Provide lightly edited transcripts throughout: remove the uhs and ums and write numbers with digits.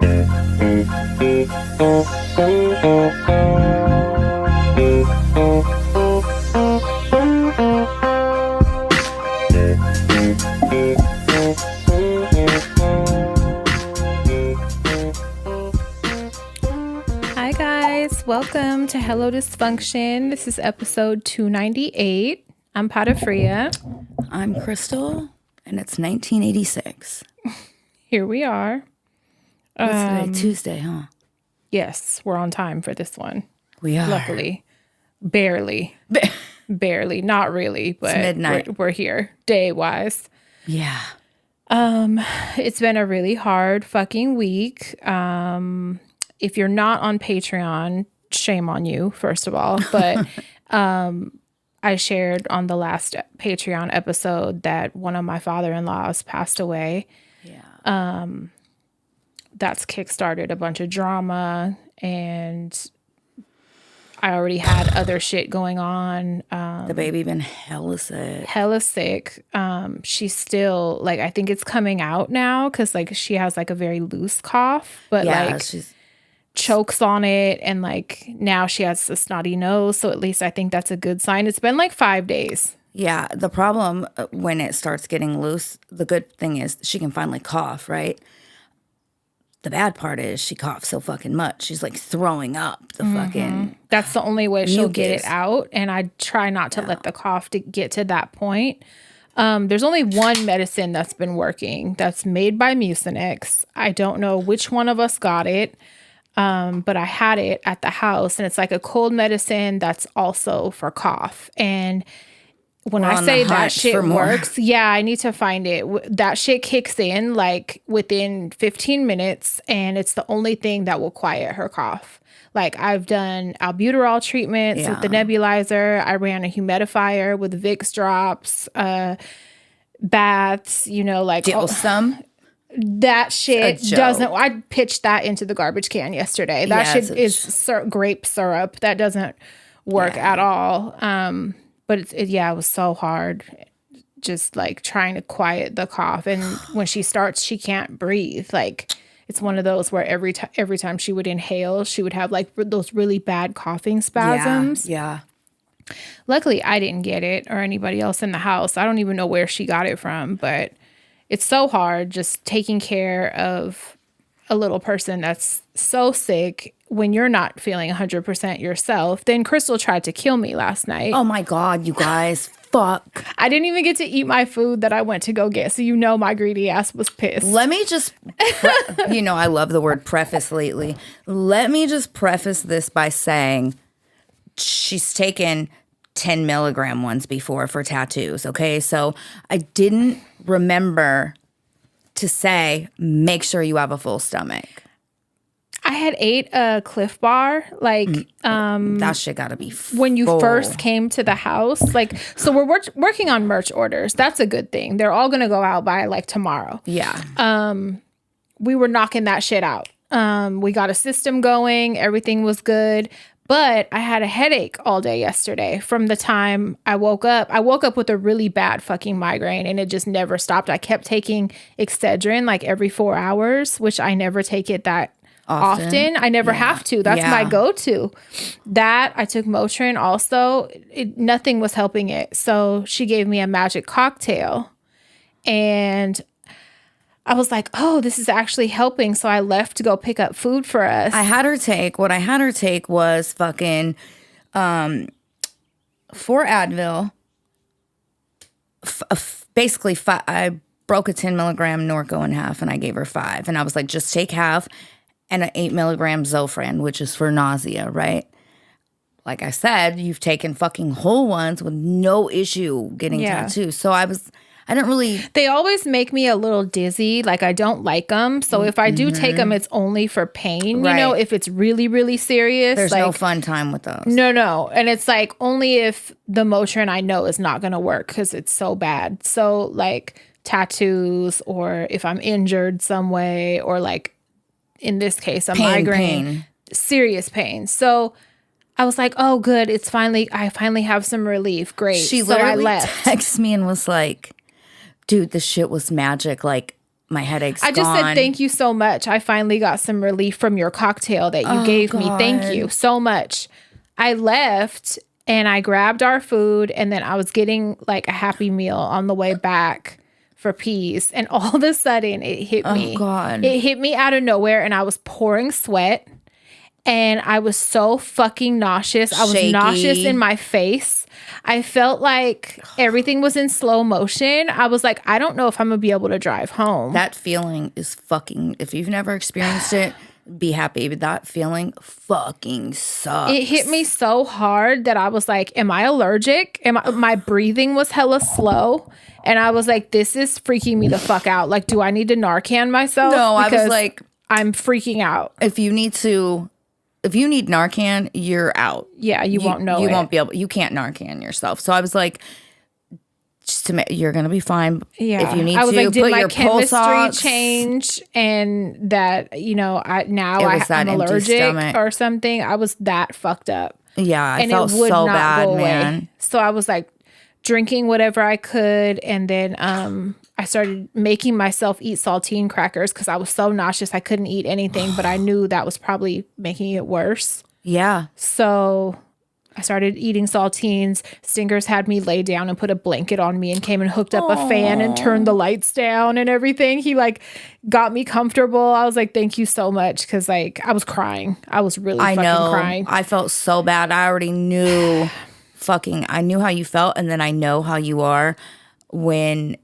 Hi guys, welcome to Hello Dysfunction. This is episode 298. I'm Patafria. I'm Crystal, and it's 1986. Here we are. What's today? Tuesday, huh? Yes, we're on time for this one. We are. Luckily. Barely. Barely. Not really, but it's midnight. We're here, day-wise. Yeah. It's been a really hard fucking week. If you're not on Patreon, shame on you, first of all. But I shared on the last Patreon episode that one of my father-in-laws passed away. Yeah. That's kickstarted a bunch of drama, and I already had other shit going on. The baby been hella sick. Hella sick. She's still, like, I think it's coming out now because, like, she has, like, a very loose cough. But, yeah, like, she's chokes on it, and like now she has a snotty nose, so at least I think that's a good sign. It's been like 5 days. Yeah, the problem when it starts getting loose, the good thing is she can finally cough, right? The bad part is she coughs so fucking much. She's like throwing up the fucking. That's the only way she'll get mucus. it out, and I try not to let the cough to get to that point. There's only one medicine that's been working that's made by Mucinex. I don't know which one of us got it. But I had it at the house, and it's like a cold medicine that's also for cough. And when I say that shit works, yeah, I need to find it. That shit kicks in like within 15 minutes, and it's the only thing that will quiet her cough. Like, I've done albuterol treatments with the nebulizer. I ran a humidifier with Vicks drops, baths, you know, like some. That shit doesn't. I pitched that into the garbage can yesterday. That shit is grape syrup. That doesn't work at all. But it was so hard, just like trying to quiet the cough. And when she starts, she can't breathe. Like, it's one of those where every time she would inhale, she would have like those really bad coughing spasms. Yeah. Luckily, I didn't get it, or anybody else in the house. I don't even know where she got it from, but it's so hard just taking care of a little person that's so sick when you're not feeling 100% yourself. Then Crystal tried to kill me last night. Oh my God, you guys. Fuck. I didn't even get to eat my food that I went to go get. So, you know, my greedy ass was pissed. Let me just, I love the word preface lately. Let me just preface this by saying she's taken 10 milligram ones before for tattoos, okay? So I didn't remember to say, make sure you have a full stomach. I had ate a Cliff Bar, like, that shit gotta be full. When you first came to the house. Like, so we're working on merch orders. That's a good thing. They're all gonna go out by like tomorrow. Yeah. We were knocking that shit out. We got a system going. Everything was good. But I had a headache all day yesterday from the time I woke up. I woke up with a really bad fucking migraine, and it just never stopped. I kept taking Excedrin like every 4 hours, which I never take it that often. I never have to. That's my go-to. That, I took Motrin also. Nothing was helping it. So she gave me a magic cocktail, and I was like, oh, this is actually helping. So I left to go pick up food for us. What I had her take was fucking 4 Advil. Basically, I broke a 10 milligram Norco in half, and I gave her 5. And I was like, just take half, and an 8 milligram Zofran, which is for nausea, right? Like I said, you've taken fucking whole ones with no issue getting tattoos. So I didn't really. They always make me a little dizzy. Like, I don't like them. So if I do take them, it's only for pain. Right. You know, if it's really, really serious. There's like, no fun time with those. No. And it's like only if the Motrin I know is not going to work because it's so bad. So like tattoos, or if I'm injured some way, or like in this case, a migraine. Serious pain. So I was like, oh, good. I finally have some relief. Great. She literally texted me and was like, dude, this shit was magic. Like, My headache's I just gone. said thank you so much. I finally got some relief from your cocktail that you gave me. Thank you so much. I left and I grabbed our food, and then I was getting like a Happy Meal on the way back for peas, and all of a sudden it hit me. Oh, God. It hit me out of nowhere, and I was pouring sweat, and I was so fucking nauseous. I was Shaky. nauseous in my face. I felt like everything was in slow motion. I was like, I don't know if I'm gonna be able to drive home. That feeling is fucking, if you've never experienced it, be happy. But that feeling fucking sucks. It hit me so hard that I was like, am I allergic? My breathing was hella slow. And I was like, this is freaking me the fuck out. Like, do I need to Narcan myself? No, I was Because like, I'm freaking out. if you need Narcan, you're out. Yeah, you won't know You it. won't be able, you can't Narcan yourself. So I was like, you're going to be fine. Yeah. If you need I was to, like, did put my your pulse chemistry ox. change? And that, you know, I'm that empty allergic stomach. or something. I was that fucked up. Yeah, I And felt it would so not bad, go away. man. So I was like drinking whatever I could. And then I started making myself eat saltine crackers because I was so nauseous. I couldn't eat anything, but I knew that was probably making it worse. Yeah. So I started eating saltines. Stingers had me lay down and put a blanket on me and came and hooked up a fan and turned the lights down and everything. He like got me comfortable. I was like, thank you so much. Cause like I was crying. I was really fucking crying. I felt so bad. I already knew I knew how you felt. And then I know how you are when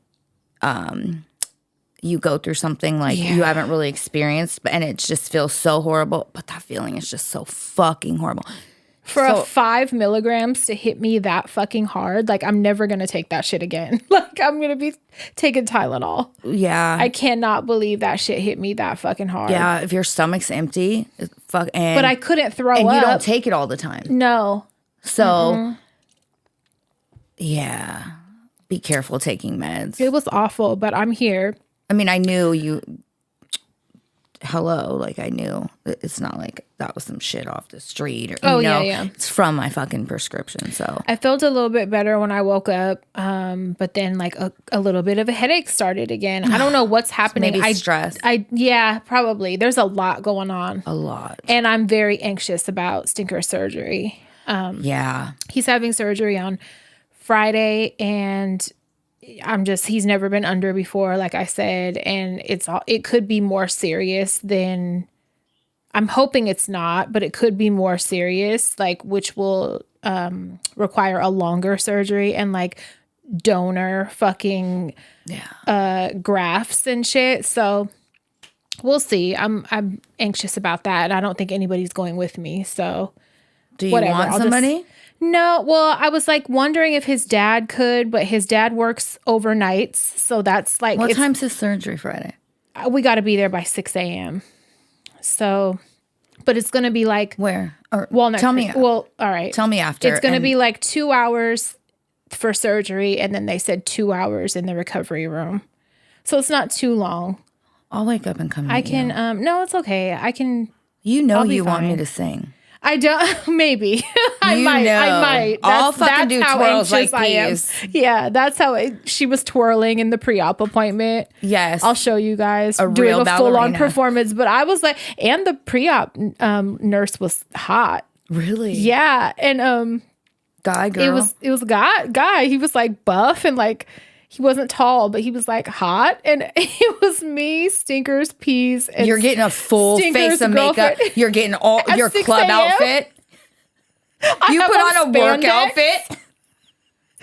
you go through something like you haven't really experienced, and it just feels so horrible. But that feeling is just so fucking horrible. For a 5 milligrams to hit me that fucking hard, like I'm never gonna take that shit again. Like I'm gonna be taking Tylenol. Yeah. I cannot believe that shit hit me that fucking hard. Yeah, if your stomach's empty, but I couldn't throw up. And you don't take it all the time. No. So, yeah, be careful taking meds. It was awful, but I'm here. I mean, I knew you. Hello, like I knew it's not like that was some shit off the street or yeah. It's from my fucking prescription. So I felt a little bit better when I woke up, but then like a little bit of a headache started again. I don't know what's happening. Maybe stress. Yeah, probably. There's a lot going on. A lot. And I'm very anxious about Stinker's surgery. Yeah. He's having surgery on Friday, and he's never been under before, like I said, and it could be more serious than, I'm hoping it's not, but it could be more serious, like, which will require a longer surgery and like donor fucking grafts and shit. So we'll see. I'm anxious about that, and I don't think anybody's going with me. So do you want somebody? No, well, I was like wondering if his dad could, but his dad works overnights, so that's like. What time's his surgery Friday? We got to be there by 6 a.m. So, but it's gonna be like where? Or Walnut. Tell me. Well, all right. Tell me after. It's gonna be like 2 hours for surgery, and then they said 2 hours in the recovery room, so it's not too long. I'll wake up and come. I can. No, it's okay. I can. You know, you want me to sing. I don't. Maybe I might. I'll fucking do twirls like these. Yeah, that's how she was twirling in the pre-op appointment. Yes, I'll show you guys doing real a full-on ballerina. performance. But I was like, and the pre-op nurse was hot. Really? Yeah, and guy girl. It was a guy. He was like buff and like. He wasn't tall, but he was like hot. And it was me, Stinkers, Peas. And you're getting a full Stinker's face of makeup. You're getting all your club outfit. You put on a work outfit.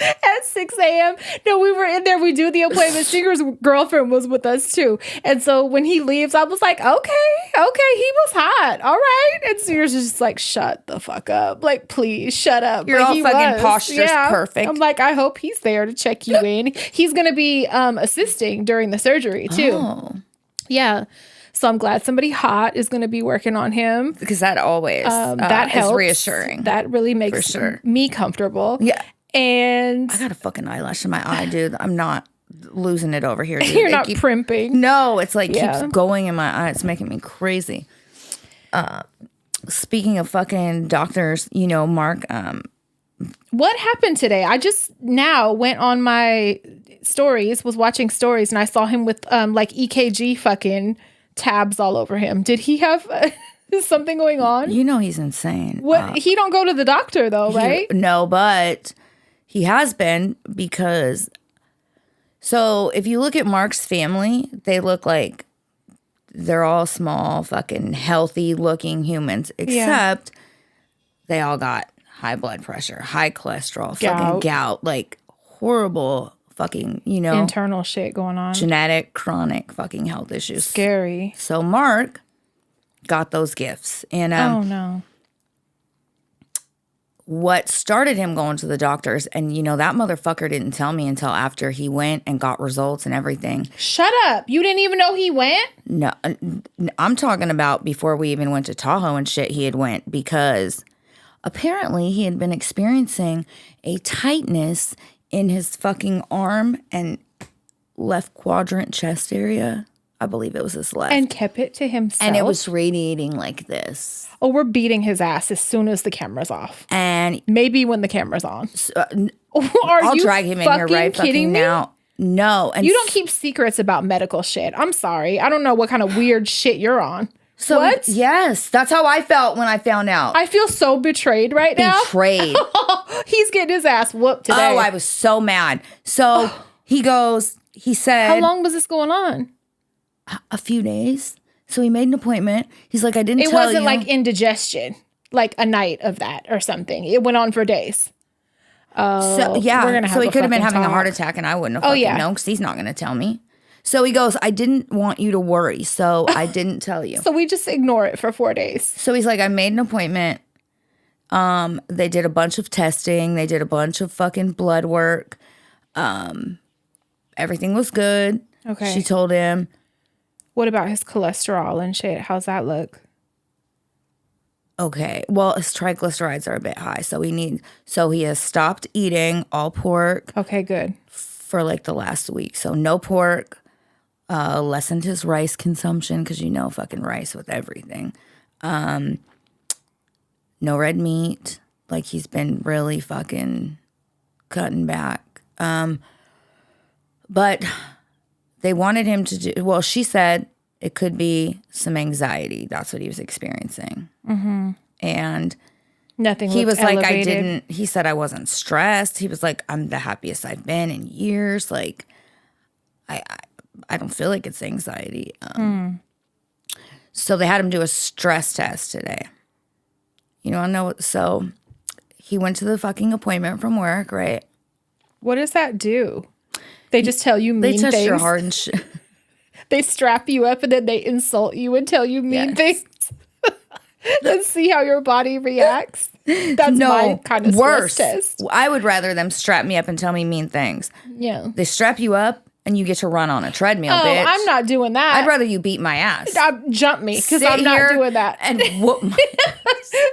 At 6 a.m. No, we were in there. We do the appointment. Stinker's girlfriend was with us too. And so when he leaves, I was like, okay, he was hot. All right. And Stinker's just like, shut the fuck up. Like, please shut up. Your all fucking posture's perfect. I'm like, I hope he's there to check you in. He's going to be assisting during the surgery too. Oh. Yeah. So I'm glad somebody hot is going to be working on him. Because that always that helps. is reassuring. That really makes me comfortable. Yeah. And I got a fucking eyelash in my eye, dude. I'm not losing it over here, dude. You're not primping. No, it's like keeps going in my eye. It's making me crazy. Speaking of fucking doctors, you know, Mark What happened today? I just now went on my stories, was watching stories, and I saw him with like EKG fucking tabs all over him. Did he have something going on? You know he's insane. What? He don't go to the doctor though, right? No, but he has been because... So if you look at Mark's family, they look like they're all small, fucking healthy looking humans, except they all got high blood pressure, high cholesterol, fucking gout, like horrible fucking, internal shit going on. Genetic, chronic fucking health issues. Scary. So Mark got those gifts. And oh no. What started him going to the doctors, and that motherfucker didn't tell me until after he went and got results and everything. Shut up. You didn't even know he went? No, I'm talking about before we even went to Tahoe and shit, he had went, because apparently he had been experiencing a tightness in his fucking arm and left quadrant chest area. I believe it was his left. And kept it to himself. And it was radiating like this. Oh, we're beating his ass as soon as the camera's off. And maybe when the camera's on. I'll drag him in here right fucking now. No. And you don't keep secrets about medical shit. I'm sorry. I don't know what kind of weird shit you're on. So, what? Yes. That's how I felt when I found out. I feel so betrayed right now. Betrayed. He's getting his ass whooped today. Oh, I was so mad. So he said. How long was this going on? A few days. So he made an appointment. He's like, I didn't tell you. It wasn't like indigestion, like a night of that or something. It went on for days. Oh, so, yeah. We're gonna have so he could have been having talk. a heart attack and I wouldn't have fucking known because he's not going to tell me. So he goes, I didn't want you to worry. So I didn't tell you. So we just ignore it for 4 days. So he's like, I made an appointment. They did a bunch of testing. They did a bunch of fucking blood work. Everything was good. Okay. She told him. What about his cholesterol and shit? How's that look? Okay. Well, his triglycerides are a bit high. So he has stopped eating all pork. Okay, good. For like the last week. So no pork, lessened his rice consumption because fucking rice with everything. No red meat. Like he's been really fucking cutting back. But they wanted him to do, well, she said it could be some anxiety. That's what he was experiencing. Mm-hmm. And nothing. He was elevated. like, he said I wasn't stressed. He was like, I'm the happiest I've been in years. Like, I don't feel like it's anxiety. So they had him do a stress test today. So he went to the fucking appointment from work, right? What does that do? They just tell you mean things. They test your heart and shit. They strap you up and then they insult you and tell you mean things. And see how your body reacts. That's my kind of worse. Stress test. I would rather them strap me up and tell me mean things. Yeah. They strap you up and you get to run on a treadmill, bitch. I'm not doing that. I'd rather you beat my ass. Jump me because I'm not doing that. And whoop my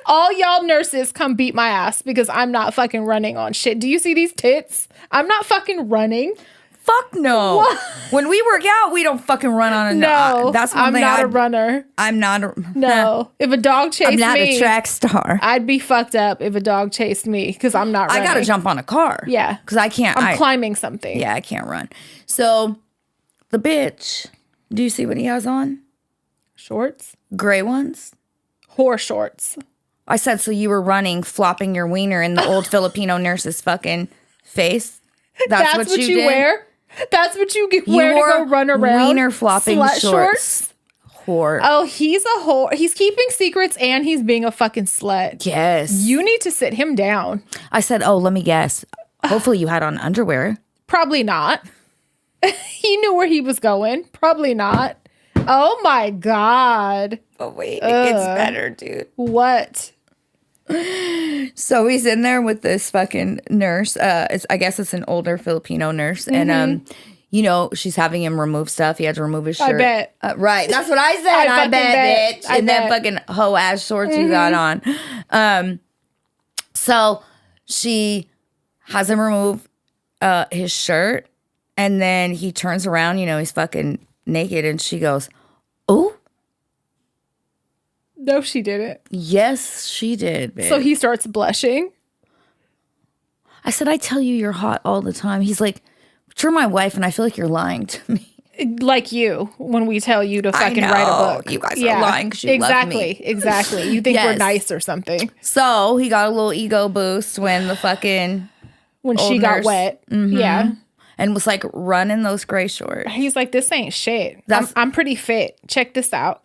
all y'all nurses come beat my ass because I'm not fucking running on shit. Do you see these tits? I'm not fucking running. Fuck no. What? When we work out, we don't fucking run on a no. That's one I'm thing not a runner. I'm not a no. If a dog chased me, I'm not a track star. I'd be fucked up if a dog chased me because I'm not running. I gotta jump on a car. Yeah, because I can't. I'm climbing something. Yeah, I can't run. So the bitch. Do you see what he has on? Shorts, gray ones, horse shorts. I said so. You were running, flopping your wiener in the old Filipino nurse's fucking face. That's what you wear. That's what you wear to go run around. Wiener flopping shorts. Whore. Oh, he's a whore. He's keeping secrets and he's being a fucking slut. Yes. You need to sit him down. I said, oh, let me guess. Hopefully you had on underwear. Probably not. He knew where he was going. Probably not. Oh my God. Oh, wait. It gets better, dude. What? So he's in there with this fucking nurse. I guess it's an older Filipino nurse. Mm-hmm. And, she's having him remove stuff. He had to remove his shirt. I bet. Right. That's what I said. I bet, bitch. And then fucking hoe-ass shorts you got on. So she has him remove his shirt. And then he turns around, he's fucking naked. And she goes, oh. No, she didn't. Yes, she did, bitch. So he starts blushing. I said, I tell you you're hot all the time. He's like, but you're my wife and I feel like you're lying to me. Like you, when we tell you to fucking write a book. You guys are lying because you love me. Exactly. You think we're nice or something. So he got a little ego boost when the fucking when she got wet. Yeah. And was like running those gray shorts. He's like, this ain't shit. I'm pretty fit. Check this out.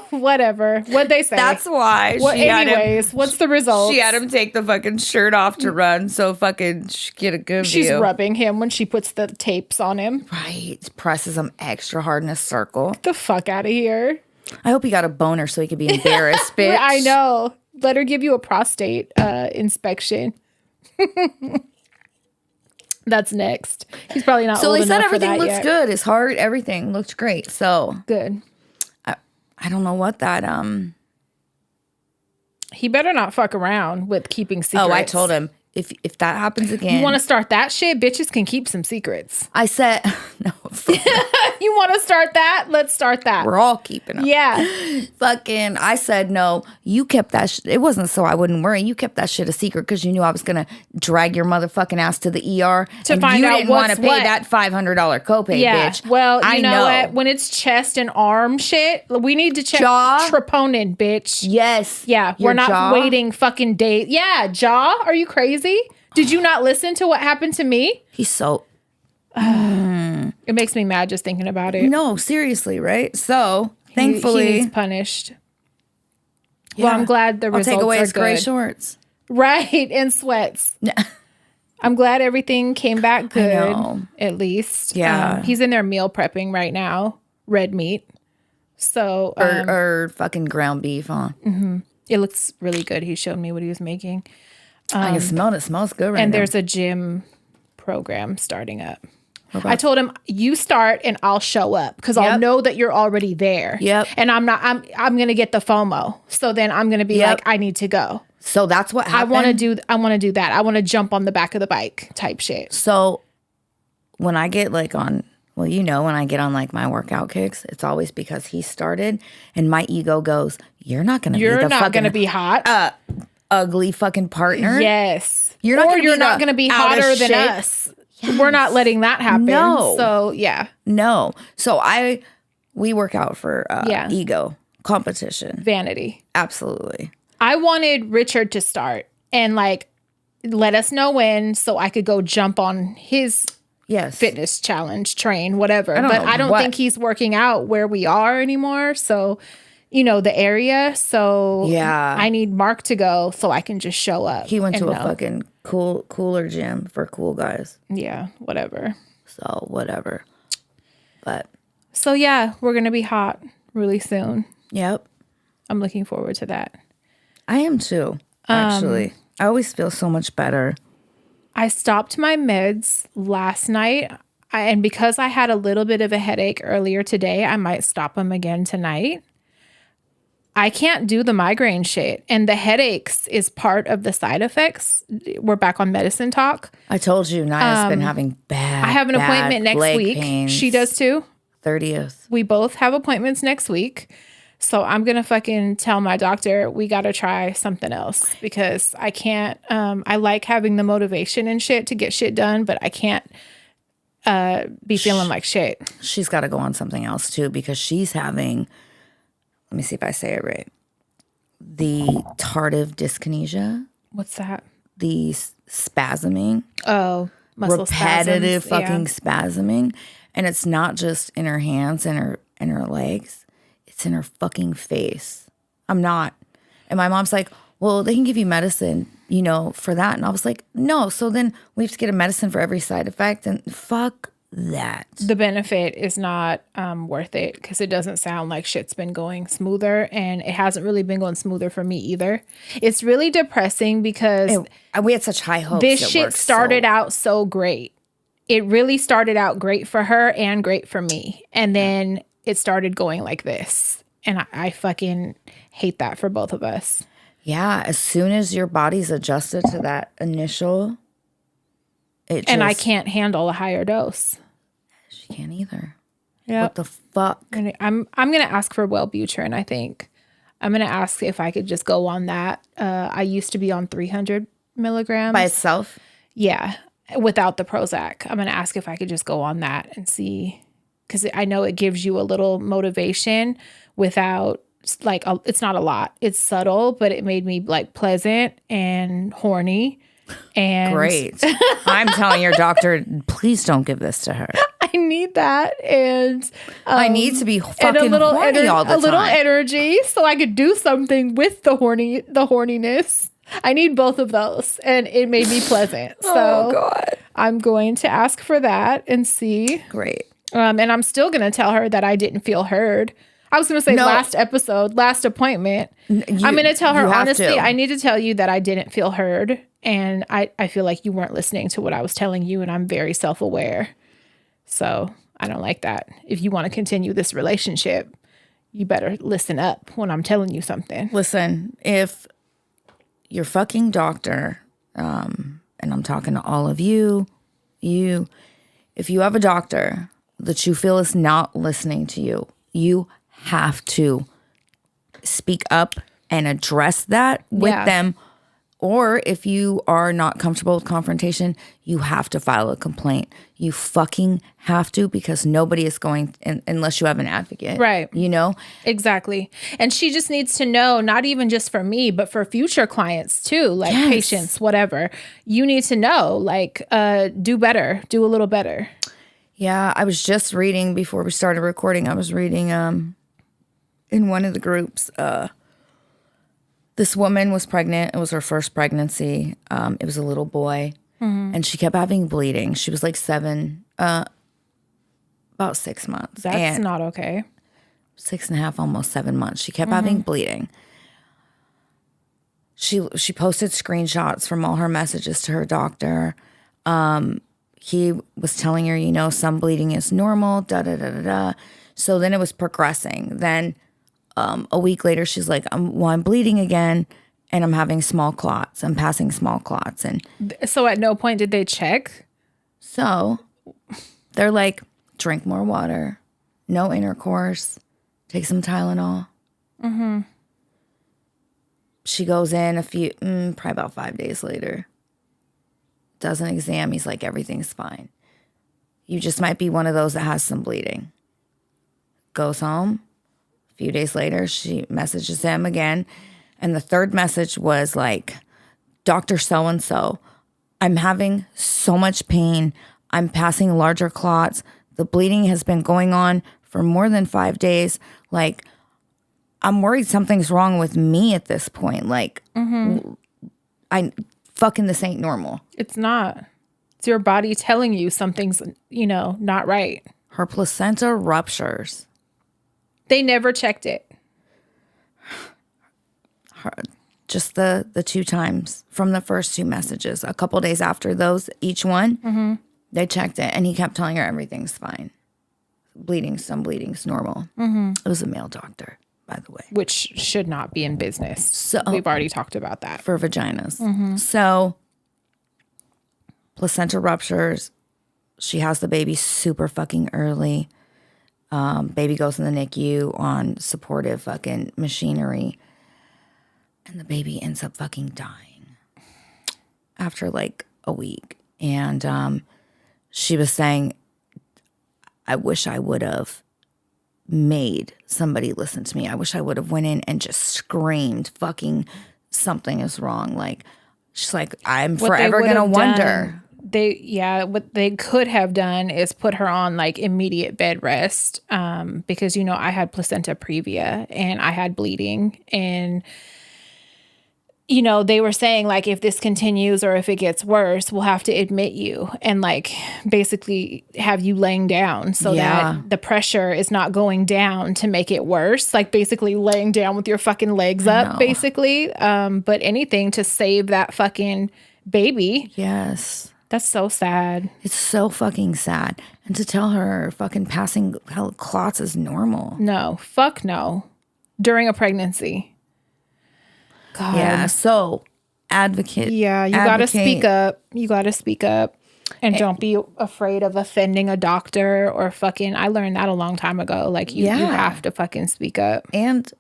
Whatever. What'd they say? That's why. What's the result? She had him take the fucking shirt off to run so fucking she get a good view. She's rubbing him when she puts the tapes on him. Right. Presses him extra hard in a circle. Get the fuck out of here. I hope he got a boner so he could be embarrassed, bitch. I know. Let her give you a prostate inspection. That's next. He's probably not so old they said enough everything for that looks yet. good. His heart, everything looked great. So good. I don't know what that He better not fuck around with keeping secrets. Oh, I told him if that happens again. You want to start that shit? Bitches can keep some secrets. I said no. You want to start that? Let's start that. We're all keeping them. Yeah. Fucking, I said no. You kept that shit. It wasn't so I wouldn't worry. You kept that shit a secret because you knew I was gonna drag your motherfucking ass to the ER to and find you out didn't want to pay that $500 copay, bitch. Well, you know what? When it's chest and arm shit, we need to check troponin, bitch. Yes. Yeah. We're not waiting fucking days. Yeah. Jaw. Are you crazy? Did you not listen to what happened to me? He's so. It makes me mad just thinking about it. No, seriously, right? So thankfully, he needs punished. Yeah. Well, I'm glad the results I'll take away are his good. gray shorts, right? And sweats. I'm glad everything came back good. I know. At least, yeah. He's in there meal prepping right now, red meat. So or fucking ground beef, huh? Mm-hmm. It looks really good. He showed me what he was making. I can smell it. It smells good right now. And there's a gym program starting up. I told him, you start and I'll show up because I'll know that you're already there. Yep. And I'm going to get the FOMO. So then I'm going to be like, I need to go. So that's what happened. I want to do that. I want to jump on the back of the bike type shit. So when I get like on, well, you know, when I get on like my workout kicks, it's always because he started and my ego goes, you're not going to be hot. Ugly fucking partner. Yes. You're not going to be hotter than us. Yes. We're not letting that happen. No. So, yeah. No. So we work out for ego, competition. Vanity. Absolutely. I wanted Richard to start and like let us know when so I could go jump on his fitness challenge, train, whatever. I don't think he's working out where we are anymore. So, you know, the area. So I need Mark to go so I can just show up. He went to a fucking cooler gym for cool guys. Yeah, whatever. So whatever. But so yeah, we're gonna be hot really soon. Yep. I'm looking forward to that. I am too, actually. I always feel so much better. I stopped my meds last night. And because I had a little bit of a headache earlier today, I might stop them again tonight. I can't do the migraine shit. And the headaches is part of the side effects. We're back on medicine talk. I told you, Naya's been having bad I have an appointment next week. Pains. She does too. 30th. We both have appointments next week. So I'm going to fucking tell my doctor we got to try something else because I can't. I like having the motivation and shit to get shit done, but I can't be feeling like shit. She's got to go on something else too because she's having... Let me see if I say it right. The tardive dyskinesia. What's that? The spasming. Oh, muscle repetitive spasms. fucking spasming. And it's not just in her hands and her legs. It's in her fucking face. I'm not. And my mom's like, well, they can give you medicine, you know, for that. And I was like, no. So then we have to get a medicine for every side effect. And fuck that. The benefit is not worth it because it doesn't sound like shit's been going smoother, and it hasn't really been going smoother for me either. It's really depressing because we had such high hopes. This shit started out so great. It really started out great for her and great for me, and then it started going like this, and I fucking hate that for both of us. Yeah, as soon as your body's adjusted to that initial. And I can't handle a higher dose. She can't either. Yeah. What the fuck? I'm gonna ask for Wellbutrin. I think I'm gonna ask if I could just go on that. I used to be on 300 milligrams. By itself? Yeah, without the Prozac. I'm going to ask if I could just go on that and see, because I know it gives you a little motivation without, like, it's not a lot. It's subtle, but it made me like pleasant and horny. And Great. I'm telling your doctor, please don't give this to her. I need that. And I need to be fucking horny all the time. A little energy so I could do something with the horniness. I need both of those, and it made me pleasant. So Oh, God. I'm going to ask for that and see. Great. And I'm still going to tell her that I didn't feel heard. I was going to say last appointment. I'm going to tell her, honestly, I need to tell you that I didn't feel heard. And I feel like you weren't listening to what I was telling you, and I'm very self-aware. So I don't like that. If you want to continue this relationship, you better listen up when I'm telling you something. Listen, if your fucking doctor, and I'm talking to all of you, if you have a doctor that you feel is not listening to you, you have to speak up and address that with them. Or if you are not comfortable with confrontation, you have to file a complaint. You fucking have to, because nobody is going, unless you have an advocate. Right. You know? Exactly. And she just needs to know, not even just for me, but for future clients too, like patients, whatever. You need to know, like, do better, do a little better. Yeah, I was just reading before we started recording. I was reading in one of the groups, this woman was pregnant. It was her first pregnancy. It was a little boy, and she kept having bleeding. She was like about 6 months. That's not okay. 6.5, almost 7 months. She kept having bleeding. She posted screenshots from all her messages to her doctor. He was telling her, some bleeding is normal, da-da-da-da-da. So then it was progressing. Then a week later, she's like, I'm bleeding again, and I'm having small clots. I'm passing small clots. And so at no point did they check? So they're like, drink more water, no intercourse, take some Tylenol. Mm-hmm. She goes in probably about 5 days later. Does an exam. He's like, everything's fine. You just might be one of those that has some bleeding. Goes home. A few days later, she messages him again. And the third message was like, Dr. So-and-so, I'm having so much pain. I'm passing larger clots. The bleeding has been going on for more than 5 days. Like, I'm worried something's wrong with me at this point. Like, fucking this ain't normal. It's not. It's your body telling you something's, not right. Her placenta ruptures. They never checked it. Just the 2 times from the first 2 messages. A couple days after those, each one, they checked it, and he kept telling her everything's fine. Some bleeding's normal. It was a male doctor, by the way. Which should not be in business. So we've already talked about that. For vaginas. So placenta ruptures. She has the baby super fucking early. Baby goes in the NICU on supportive fucking machinery. And the baby ends up fucking dying after like a week. And she was saying, I wish I would have made somebody listen to me. I wish I would have went in and just screamed, fucking something is wrong. Like, she's like, I'm forever going to wonder. What they could have done is put her on like immediate bed rest. Because, I had placenta previa and I had bleeding, and they were saying, like, if this continues or if it gets worse, we'll have to admit you and, like, basically have you laying down so that the pressure is not going down to make it worse. Like, basically laying down with your fucking legs up, basically. But anything to save that fucking baby. Yes. That's so sad. It's so fucking sad. And to tell her fucking passing clots is normal. No. Fuck no. During a pregnancy. God. Yeah, so advocate. Yeah, you got to speak up. You got to speak up. And don't be afraid of offending a doctor or fucking, I learned that a long time ago. Like, you have to fucking speak up. And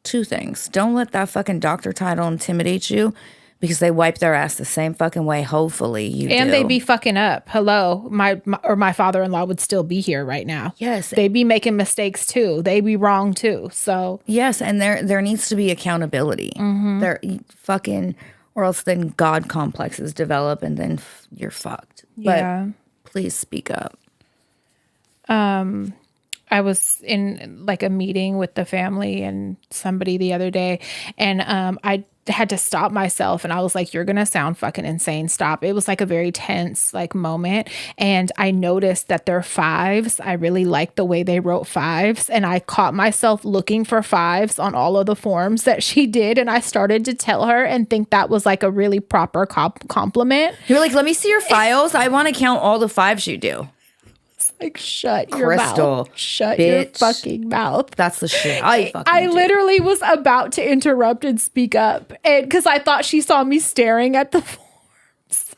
2 things. Don't let that fucking doctor title intimidate you, Because they wipe their ass the same fucking way, hopefully you do. And they be fucking up. Hello, my father-in-law would still be here right now. Yes. They be making mistakes too. They be wrong too. So yes, and there needs to be accountability. There fucking, or else then God complexes develop, and then you're fucked. yeah. But please speak up. I was in like a meeting with the family and somebody the other day, and I had to stop myself, and I was like, you're gonna sound fucking insane, stop. It was like a very tense like moment, and I noticed that their fives, I really liked the way they wrote fives, and I caught myself looking for fives on all of the forms that she did, and I started to tell her and think that was like a really proper compliment. You're like, let me see your files. I want to count all the fives you do. Like, shut your Crystal, mouth. Shut bitch. your fucking mouth. That's the shit. I Literally was about to interrupt and speak up, and because I thought she saw me staring at the forms.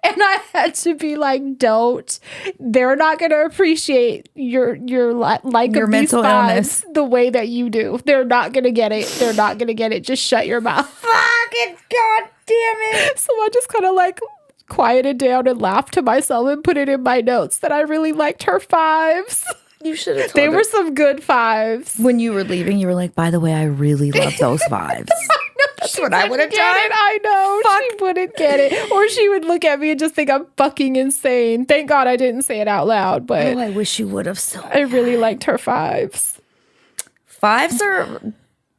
And I had to be like, don't. They're not going to appreciate your like your of mental these vibes illness the way that you do. They're not going to get it. They're not going to get it. Just shut your mouth. fucking god damn it. So I just kind of like quieted down and laughed to myself and put it in my notes that I really liked her fives. You should have told They her. were some good fives. When you were leaving, you were like, by the way, I really love those vibes. That's what I would have done. I know. She wouldn't get it. Or she would look at me and just think I'm fucking insane. Thank God I didn't say it out loud, but Oh, I wish you would have. So I really liked her fives. fives are,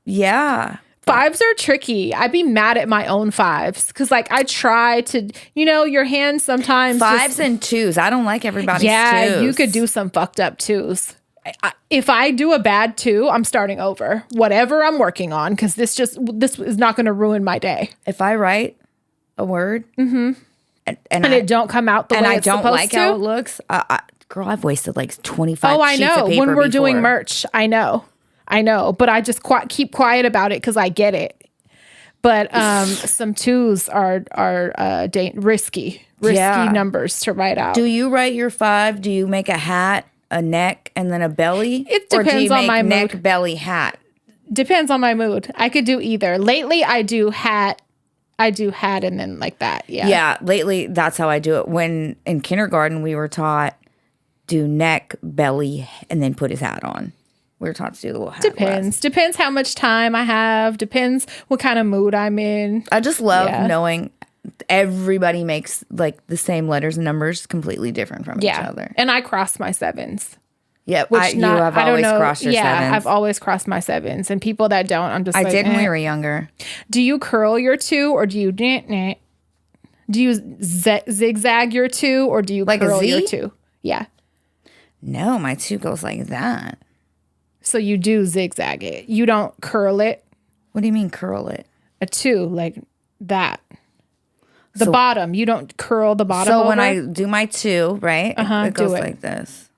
yeah. Fives are tricky. I'd be mad at my own fives because, like, I try to, your hands sometimes. Fives and twos. I don't like everybody's yeah, twos. you could do some fucked up twos. If I do a bad two, I'm starting over. Whatever I'm working on, because this is not going to ruin my day. If I write a word and it don't come out the way I it's don't supposed like to. how it looks, girl, I've wasted like 25 Oh, I sheets of know. paper When we're doing before. merch, I know. But I just keep quiet about it because I get it. But some twos are risky Yeah. numbers to write out. Do you write your five? Do you make a hat, a neck, and then a belly? It or do depends you on make my neck, mood. belly, hat? Depends on my mood. I could do either. Lately, I do hat. And then like that. Yeah. Yeah, lately that's how I do it. When in kindergarten we were taught do neck, belly, and then put his hat on. We were taught to do the little hat. Depends how much time I have. Depends what kind of mood I'm in. I just love knowing everybody makes like the same letters and numbers completely different from each other. And I cross my sevens. Yeah, Which you have always crossed your sevens. I've always crossed my sevens. And people that don't, I'm just I like, did when we were younger. Do you curl your two or do you do you zigzag your two or do you Like a curl Z? your two? Yeah. No, my two goes like that. So you do zigzag it. You don't curl it. What do you mean curl it? A two like that. The bottom. You don't curl the bottom. So over? when I do my two, right? It goes do it. like this.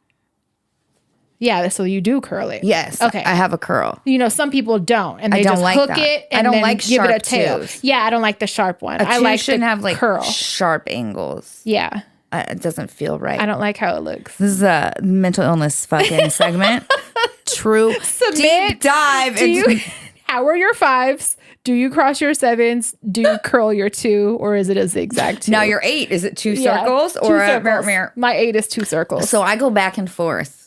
Yeah, so you do curl it. Yes. Okay. I have a curl. Some people don't, and they don't just like hook that. it I and don't then like give it a sharp tail. twos. Yeah, I don't like the sharp one. A I two like shouldn't the have like curl. sharp angles. Yeah, It doesn't feel right. I don't like how it looks. This is a mental illness fucking segment. True deep dive into How are your fives? Do you cross your sevens? Do you curl your two, or is it a zigzag two? Now your 8, is it two Yeah, circles two or a circles. mirror? My 8 is 2 circles. So I go back and forth.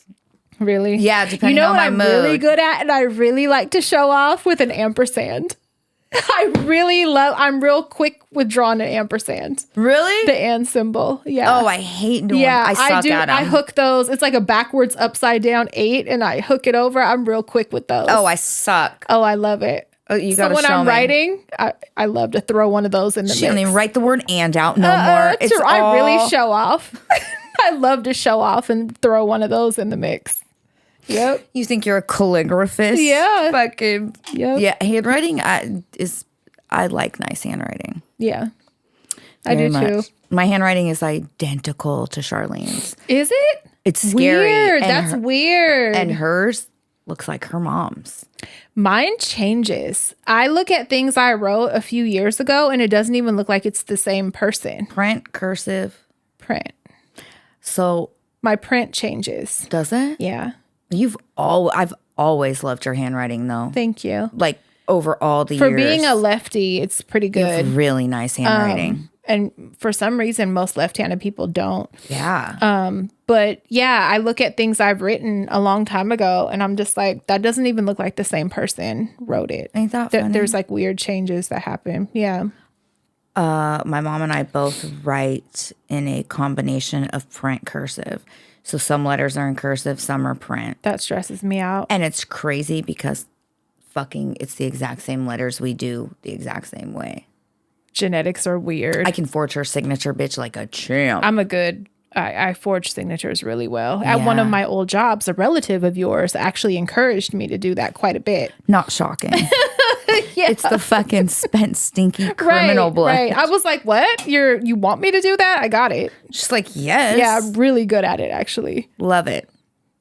Really? Yeah, depending you know on what my I'm mood. really good at, and I really like to show off with an ampersand. I'm real quick with drawing an ampersand. Really? The and symbol. Yeah. Oh, I hate doing. Yeah, I suck do. at them. I hook those. It's like a backwards upside down 8, and I hook it over. I'm real quick with those. Oh, I suck. Oh, I love it. Oh, you So gotta when show I'm me. writing, I love to throw one of those in the She mix. don't even write the word "and" out no more. It's I really all- show off. I love to show off and throw one of those in the mix. Yep. You think you're a calligraphist? Yeah. Fucking. Yep. Yeah. Handwriting I like nice handwriting. Yeah. I Very do much. too. My handwriting is identical to Charlene's. Is it? It's scary. Weird. And That's weird. And hers looks like her mom's. Mine changes. I look at things I wrote a few years ago and it doesn't even look like it's the same person. Print, cursive. Print. So My print changes. does it? Yeah. I've always loved your handwriting though. Thank you. Like over all the For years. being a lefty, it's pretty You good. have really nice handwriting. And for some reason, most left-handed people don't. Yeah. But yeah, I look at things I've written a long time ago and I'm just like, that doesn't even look like the same person wrote it. Ain't that funny? There's like weird changes that happen. Yeah. My mom and I both write in a combination of print cursive. So some letters are in cursive, some are print. That stresses me out. And it's crazy because it's the exact same letters we do the exact same way. Genetics are weird. I can forge her signature, bitch, like a champ. I forge signatures really well. At one of my old jobs, a relative of yours actually encouraged me to do that quite a bit. Not shocking. It's the fucking spent, stinky criminal blood. Right. I was like, what? You want me to do that? I got it. Just like, yes. Yeah, I'm really good at it, actually. Love it.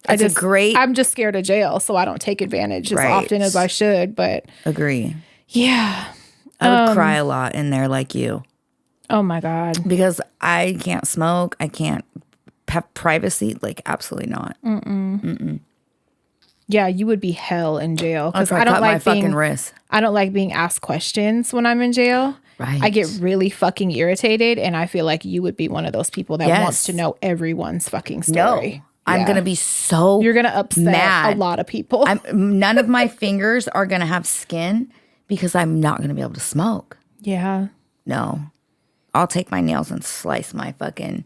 I'm just scared of jail, so I don't take advantage as Right. often as I should. But Agree. yeah. I would cry a lot in there like you. Oh my God. Because I can't smoke. I can't have privacy. Like, absolutely not. Yeah, you would be hell in jail. Because I don't like my fucking wrist. I don't like being asked questions when I'm in jail. Right. I get really fucking irritated, and I feel like you would be one of those people that Yes. wants to know everyone's fucking No. story. I'm going to be so You're gonna upset mad. a lot of people. None of my fingers are going to have skin because I'm not going to be able to smoke. Yeah. No. I'll take my nails and slice my fucking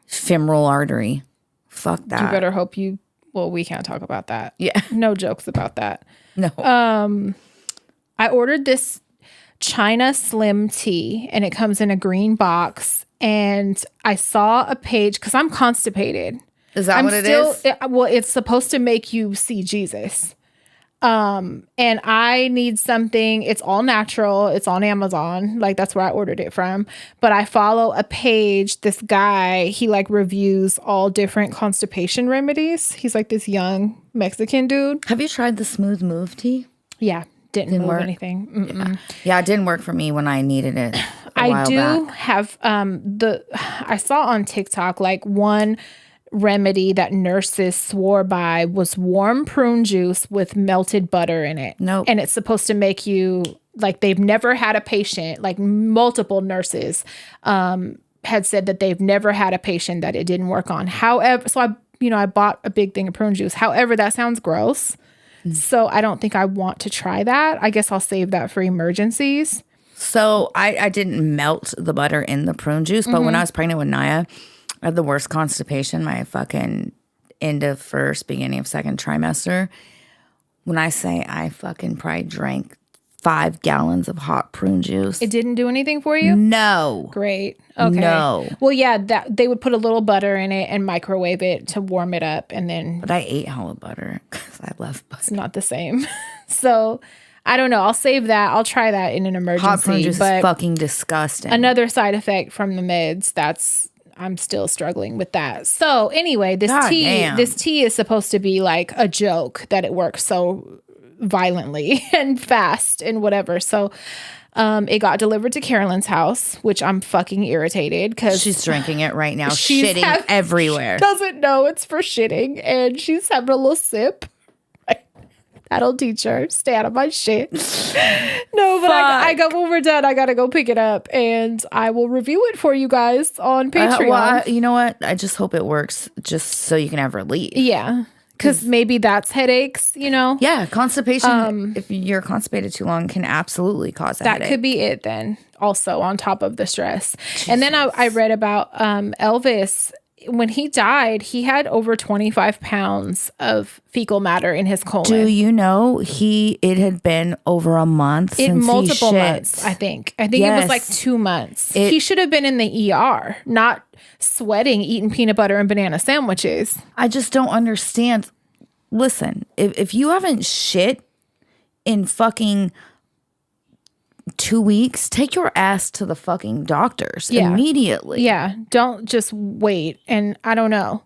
femoral artery. Fuck that. You better hope you. Well, we can't talk about that. Yeah. No jokes about that. No. I ordered this China Slim tea, and it comes in a green box. And I saw a page because I'm constipated. Is that what it is? Well, it's supposed to make you see Jesus. And I need something. It's all natural. It's on Amazon. Like, that's where I ordered it from. But I follow a page. This guy, he like reviews all different constipation remedies. He's like this young Mexican dude. Have you tried the Smooth Move tea? Yeah. Didn't move work? anything. Mm-mm. Yeah, it didn't work for me when I needed it. I do have I saw on TikTok like one remedy that nurses swore by was warm prune juice with melted butter in it. Nope. And it's supposed to make you like, they've never had a patient, like multiple nurses had said that they've never had a patient that it didn't work on. However, so I bought a big thing of prune juice. However, that sounds gross. So I don't think I want to try that. I guess I'll save that for emergencies. So I didn't melt the butter in the prune juice, but when I was pregnant with Naya, I had the worst constipation, my fucking end of first, beginning of second trimester. When I say I fucking probably drank 5 gallons of hot prune juice. It didn't do anything for you? No. Great. Okay. No. Well, yeah, that they would put a little butter in it and microwave it to warm it up, and then But I ate hella butter because I love butter. it's not the same. So I don't know. I'll save that. I'll try that in an emergency. Hot prune juice but is fucking disgusting. another side effect from the meds. I'm still struggling with that. So anyway, this tea is supposed to be like a joke that it works so violently and fast and whatever. So it got delivered to Carolyn's house, which I'm fucking irritated because she's drinking it right now, shitting everywhere. She doesn't know it's for shitting, and she's having a little sip. That'll teach her. Stay out of my shit. No, but I go when we're done. I gotta go pick it up, and I will review it for you guys on Patreon. You know what? I just hope it works, just so you can have relief. Yeah, because maybe that's headaches. Yeah, constipation. If you're constipated too long, can absolutely cause a headache. That could be it. Then also on top of the stress, and then I read about Elvis. When he died, he had over 25 pounds of fecal matter in his colon. Do you know it had been over a month since multiple he shit. months, I think. It was like 2 months. He should have been in the ER, not sweating, eating peanut butter and banana sandwiches. I just don't understand. Listen, if you haven't shit in fucking 2 weeks, take your ass to the fucking doctors immediately. Yeah, don't just wait. And I don't know.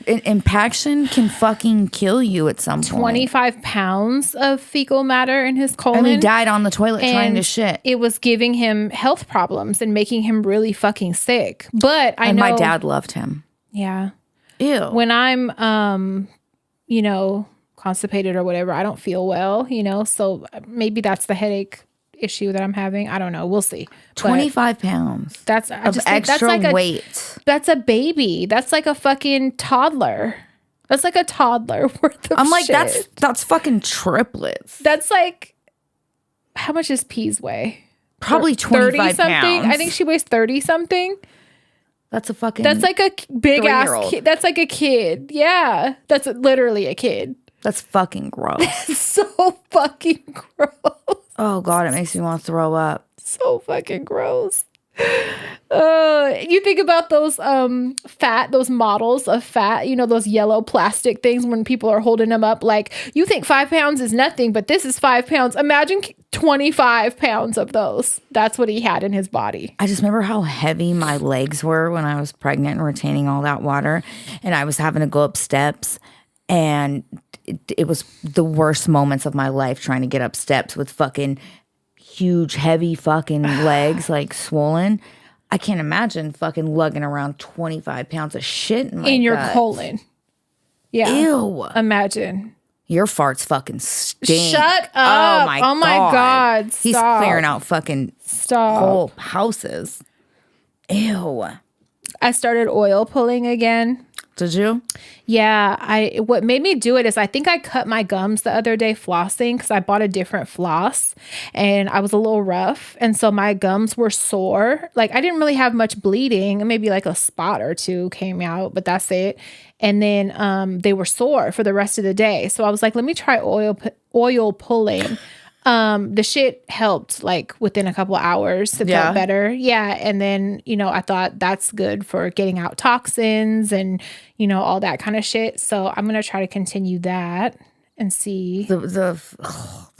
Impaction can fucking kill you at some point. 25 pounds of fecal matter in his colon. And he died on the toilet trying to shit. It was giving him health problems and making him really fucking sick. But I know my dad loved him. Yeah. Ew. When I'm constipated or whatever. I don't feel well, so maybe that's the headache issue that I'm having. I don't know. We'll see. 25 pounds. That's extra that's like weight. That's a baby. That's like a fucking toddler. That's like a toddler worth of I'm like, shit. that's fucking triplets. That's like, how much does Peas weigh? Probably 25 something. pounds. I think she weighs 30 something. That's a fucking. That's like a big ass 3-year-old. kid. That's like a kid. Yeah. That's literally a kid. That's fucking gross. So fucking gross. Oh God, it makes me want to throw up. So fucking gross. You think about those those models of fat, those yellow plastic things when people are holding them up. Like, you think 5 pounds is nothing, but this is 5 pounds. Imagine 25 pounds of those. That's what he had in his body. I just remember how heavy my legs were when I was pregnant and retaining all that water. And I was having to go up steps. And it was the worst moments of my life trying to get up steps with fucking huge, heavy fucking legs, like swollen. I can't imagine fucking lugging around 25 pounds of shit in your gut. colon. Yeah. Ew. Imagine. Your farts fucking stink. Shut up. Oh my God. Stop. He's clearing out fucking whole houses. Ew. I started oil pulling again. Did you? Yeah, what made me do it is I think I cut my gums the other day flossing because I bought a different floss and I was a little rough. And so my gums were sore. Like, I didn't really have much bleeding. Maybe like a spot or two came out, but that's it. And then they were sore for the rest of the day. So I was like, let me try oil pulling. The shit helped like within a couple of hours. It felt better. Yeah. And then, I thought that's good for getting out toxins and, all that kind of shit. So I'm going to try to continue that and see. The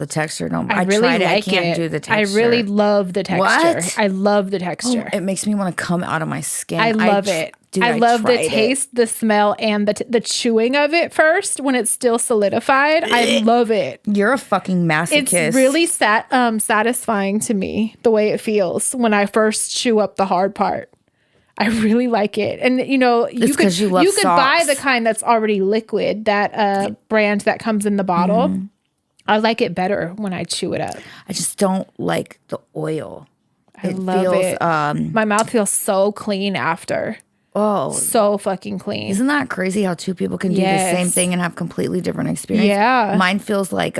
texture. No, I really tried it. like I can't it. do the texture. I really love the texture. What? I love the texture. It makes me want to come out of my skin. I love it. Dude, I love the tried taste, the smell, and the chewing of it first when it's still solidified. I love it. You're a fucking masochist. It's really satisfying to me the way it feels when I first chew up the hard part. I really like it. And you could buy the kind that's already liquid, that brand that comes in the bottle. Mm-hmm. I like it better when I chew it up. I just don't like the oil. I love it. My mouth feels so clean after. Oh, so fucking clean. Isn't that crazy how two people can do the same thing and have completely different experience? Yeah. Mine feels like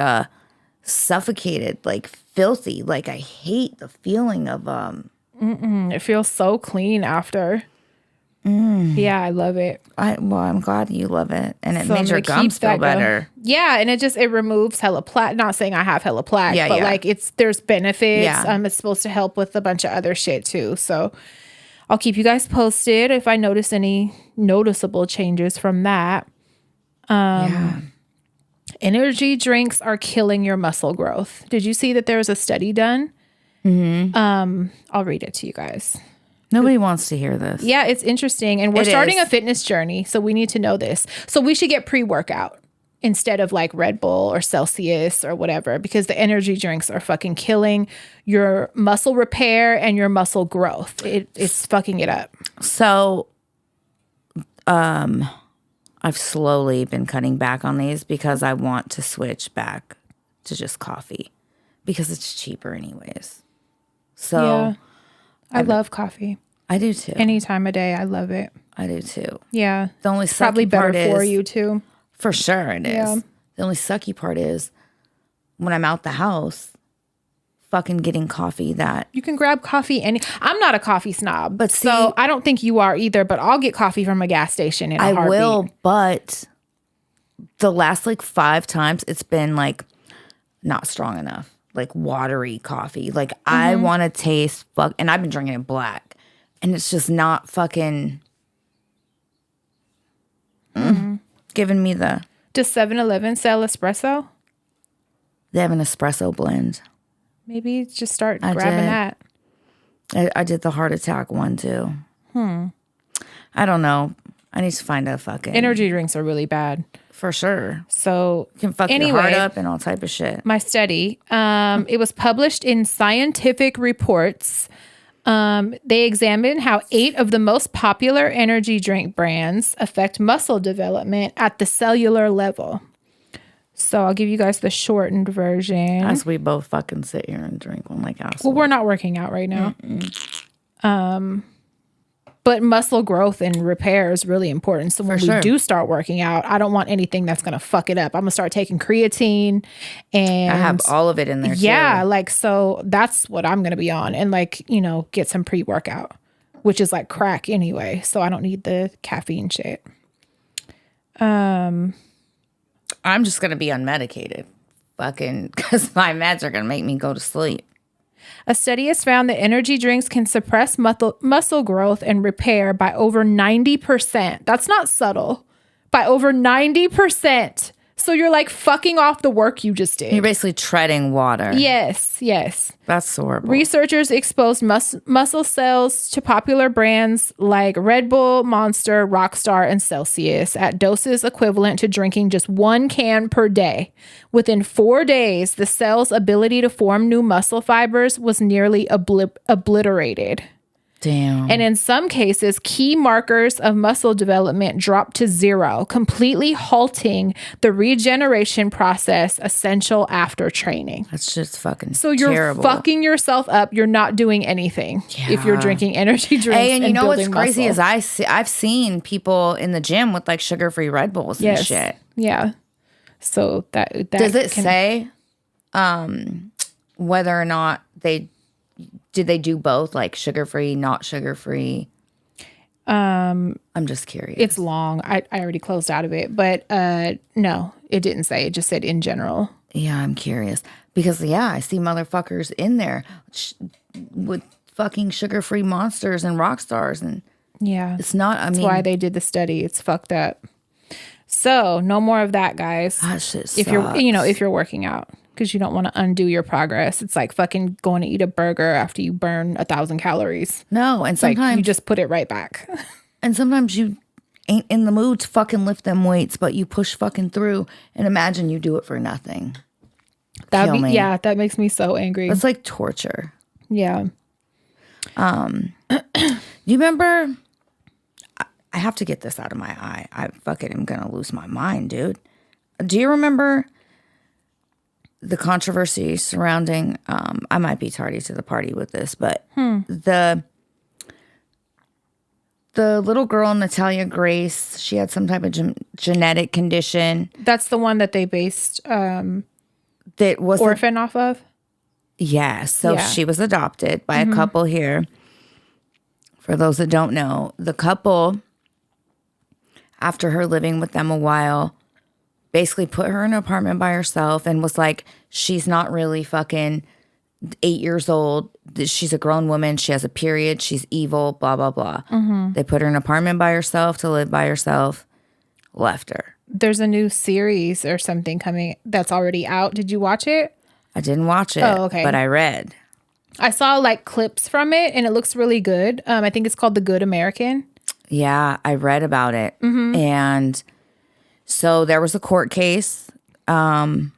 suffocated, like filthy. Like, I hate the feeling of It feels so clean after. Yeah, I love it. I'm glad you love it. And it made your gums feel better. Yeah, and it removes hella plaque. Not saying I have hella plaque, but like there's benefits. Yeah. It's supposed to help with a bunch of other shit too. So I'll keep you guys posted if I notice any noticeable changes from that. Energy drinks are killing your muscle growth. Did you see that there was a study done? Mm-hmm. I'll read it to you guys. Nobody wants to hear this. Yeah, it's interesting. And we're starting a fitness journey, so we need to know this. So we should get pre-workout instead of like Red Bull or Celsius or whatever, because the energy drinks are fucking killing your muscle repair and your muscle growth. It's fucking it up. So I've slowly been cutting back on these because I want to switch back to just coffee because it's cheaper anyways. So yeah. I love coffee. I do too. Any time of day, I love it. I do too. Yeah. The only probably better for you too. For sure it is. Yeah. The only sucky part is when I'm out the house, fucking getting coffee that you can grab coffee I'm not a coffee snob, but so I don't think you are either, but I'll get coffee from a gas station in a heartbeat. I will, but the last like 5 times it's been like not strong enough. Like watery coffee. Like I want to taste and I've been drinking it black and it's just not fucking giving me the. Does 7-Eleven sell espresso? They have an espresso blend. Maybe just start grabbing that. I did the heart attack one too. I don't know. I need to find a fucking. Energy drinks are really bad. For sure. So you can fuck your heart up and all type of shit. My study, it was published in Scientific Reports. They examined how 8 of the most popular energy drink brands affect muscle development at the cellular level. So I'll give you guys the shortened version. As we both fucking sit here and drink one like assholes. Well, we're not working out right now. But muscle growth and repair is really important. So when we do start working out, I don't want anything that's going to fuck it up. I'm going to start taking creatine and I have all of it in there yeah, too. like, so that's what I'm going to be on, and like, you know, get some pre-workout, which is like crack anyway. So I don't need the caffeine shit. I'm just going to be unmedicated. Fucking, because my meds are going to make me go to sleep. A study has found that energy drinks can suppress muscle growth and repair by over 90%. That's not subtle. By over 90%. So you're like fucking off the work you just did. You're basically treading water. Yes, yes. That's horrible. Researchers exposed muscle cells to popular brands like Red Bull, Monster, Rockstar, and Celsius at doses equivalent to drinking just 1 can per day. Within 4 days, the cell's ability to form new muscle fibers was nearly obliterated. Damn. And in some cases, key markers of muscle development dropped to 0, completely halting the regeneration process essential after training. That's just fucking So you're terrible. fucking yourself up. You're not doing anything if you're drinking energy drinks. Hey, and you know what's crazy muscle. is I've seen people in the gym with like sugar-free Red Bulls and shit. Yeah. So that does it say whether or not did they do both, like sugar-free, not sugar-free? I'm just curious. It's long. I already closed out of it, but no, it didn't say. It just said in general. Yeah, I'm curious because I see motherfuckers in there with fucking sugar-free Monsters and Rockstars, and yeah, it's not. That's why they did the study. It's fucked up. So no more of that, guys. That shit sucks. If you're working out, because you don't want to undo your progress. It's like fucking going to eat a burger after you burn 1,000 calories. No, and sometimes like you just put it right back. And sometimes you ain't in the mood to fucking lift them weights, but you push fucking through. And imagine you do it for nothing. That makes me so angry. That's like torture. Yeah. You remember? I have to get this out of my eye. I fucking am gonna lose my mind, dude. Do you remember the controversy surrounding? I might be tardy to the party with this, but the little girl Natalia Grace, she had some type of genetic condition. That's the one that they based that was orphan off of. Yeah, so she was adopted by a couple here. For those that don't know, the couple, after her living with them a while, basically put her in an apartment by herself and was like, she's not really fucking 8 years old. She's a grown woman. She has a period. She's evil, blah, blah, blah. They put her in an apartment by herself to live by herself, left her. There's a new series or something coming that's already out. Did you watch it? I didn't watch it, okay. But I read. I saw like clips from it and it looks really good. I think it's called The Good American. Yeah, I read about it. And so there was a court case. It kind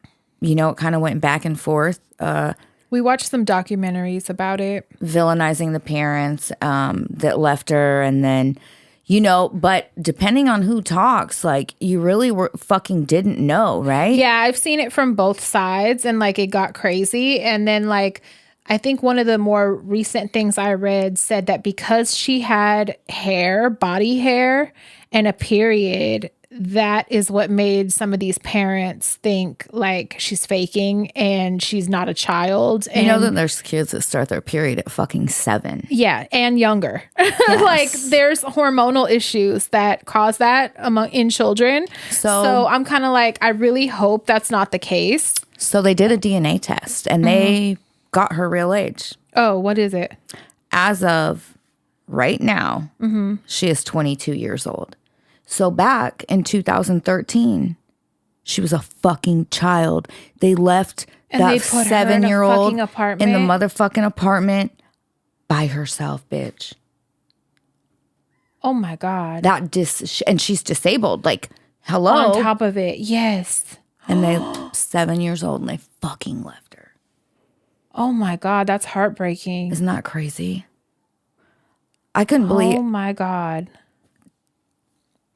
of went back and forth. We watched some documentaries about it. Villainizing the parents that left her. And then, but depending on who talks, like you really fucking didn't know, right? Yeah, I've seen it from both sides and like it got crazy. And then like, I think one of the more recent things I read said that because she had hair, body hair, and a period, that is what made some of these parents think like she's faking and she's not a child. And you know that there's kids that start their period at fucking 7. Yeah, and younger. Yes. Like there's hormonal issues that cause that in children. So I'm kind of like, I really hope that's not the case. So they did a DNA test and they got her real age. Oh, what is it? As of right now, she is 22 years old. So back in 2013, she was a fucking child. They left that 7-year-old in the motherfucking apartment by herself, bitch. Oh my God. And she's disabled. Like, hello. On top of it, yes. And they 7 years old and they fucking left her. Oh my God, that's heartbreaking. Isn't that crazy? I couldn't believe. Oh my God.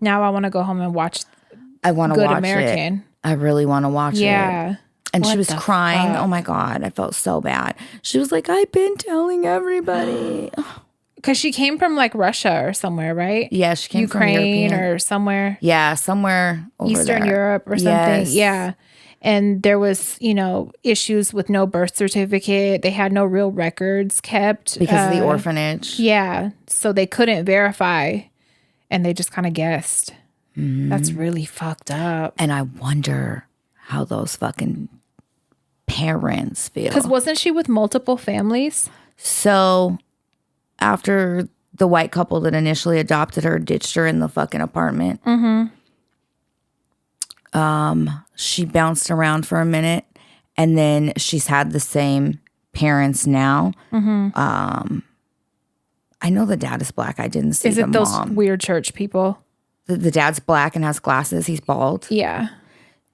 Now I want to go home and watch I want to Good watch American. I really want to watch it. Yeah. And she What was the crying. fuck? Oh my God. I felt so bad. She was like, I've been telling everybody. Because she came from like Russia or somewhere, right? Yeah, she came from Ukraine European. or somewhere. Yeah, somewhere over Eastern there. Europe or something. Yeah. And there was, issues with no birth certificate. They had no real records kept. Because of the orphanage. Yeah. So they couldn't verify and they just kind of guessed. That's really fucked up. And I wonder how those fucking parents feel. Because wasn't she with multiple families? So after the white couple that initially adopted her ditched her in the fucking apartment, she bounced around for a minute, and then she's had the same parents now. I know the dad is black. I didn't see Is the it those mom. weird church people? The dad's black and has glasses. He's bald. Yeah.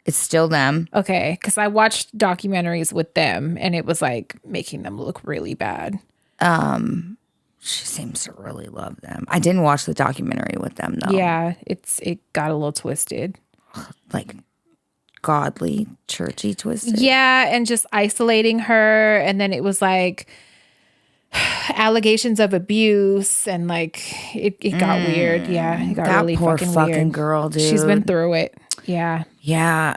It's still them. Okay. Because I watched documentaries with them and it was like making them look really bad. She seems to really love them. I didn't watch the documentary with them though. Yeah. It got a little twisted. Like godly, churchy twisted. Yeah. And just isolating her. And then it was like allegations of abuse and like it got weird. Yeah. It got That really poor fucking fucking weird. girl, dude. She's been through it. Yeah. Yeah.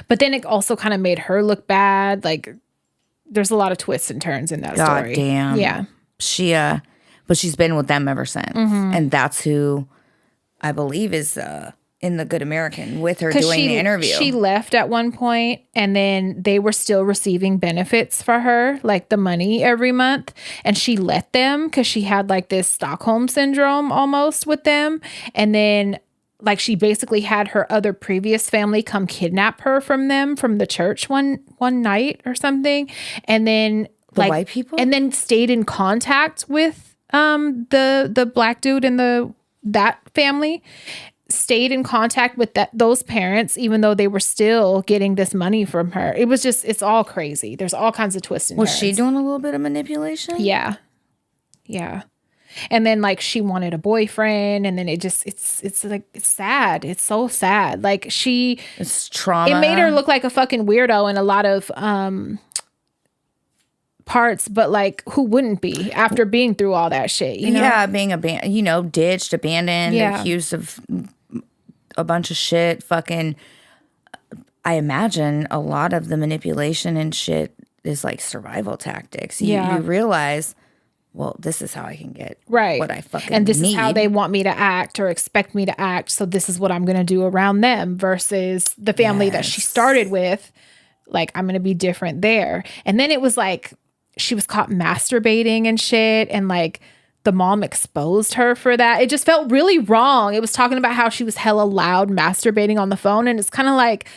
But then it also kind of made her look bad. Like there's a lot of twists and turns in that God story. damn. Yeah. But she's been with them ever since. Mm-hmm. And that's who I believe is in the Good American with her doing the interview. She left at one point and then they were still receiving benefits for her, like the money every month. And she let them because she had like this Stockholm syndrome almost with them. And then like she basically had her other previous family come kidnap her from them from the church one night or something. And then The white people? And then stayed in contact with the black dude and that family. Stayed in contact with those parents, even though they were still getting this money from her. It was just, it's all crazy. There's all kinds of twists and turns. Was she doing a little bit of manipulation? Yeah. Yeah. And then like she wanted a boyfriend and then it's like, it's sad. It's so sad. Like It's trauma. it made her look like a fucking weirdo in a lot of parts, but like who wouldn't be after being through all that shit, you know? Yeah, being ditched, abandoned, accused of a bunch of shit. Fucking, I imagine a lot of the manipulation and shit is like survival tactics. You realize, well, this is how I can get what I fucking and this need. is how they want me to act or expect me to act. So this is what I'm going to do around them versus the family that she started with. Like, I'm going to be different there. And then it was like, she was caught masturbating and shit. And like the mom exposed her for that. It just felt really wrong. It was talking about how she was hella loud masturbating on the phone. And it's kind of like,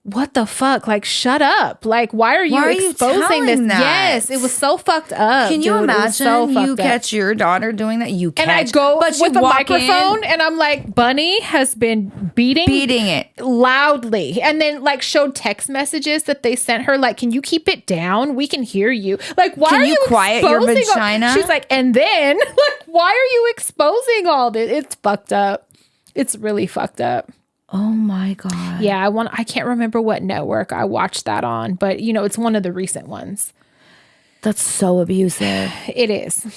what the fuck? Like, shut up. Like, why are you exposing this? That? Yes, it was so fucked up. Can you imagine you catch your daughter doing that? And I go with the microphone and I'm like, Bunny has been beating it loudly. And then like showed text messages that they sent her. Like, can you keep it down? We can hear you. Like, why can are you quiet your vagina? She's like, and then like, why are you exposing all this? It's fucked up. It's really fucked up. Oh my God. Yeah, I can't remember what network I watched that on, but it's one of the recent ones. That's so abusive. It is.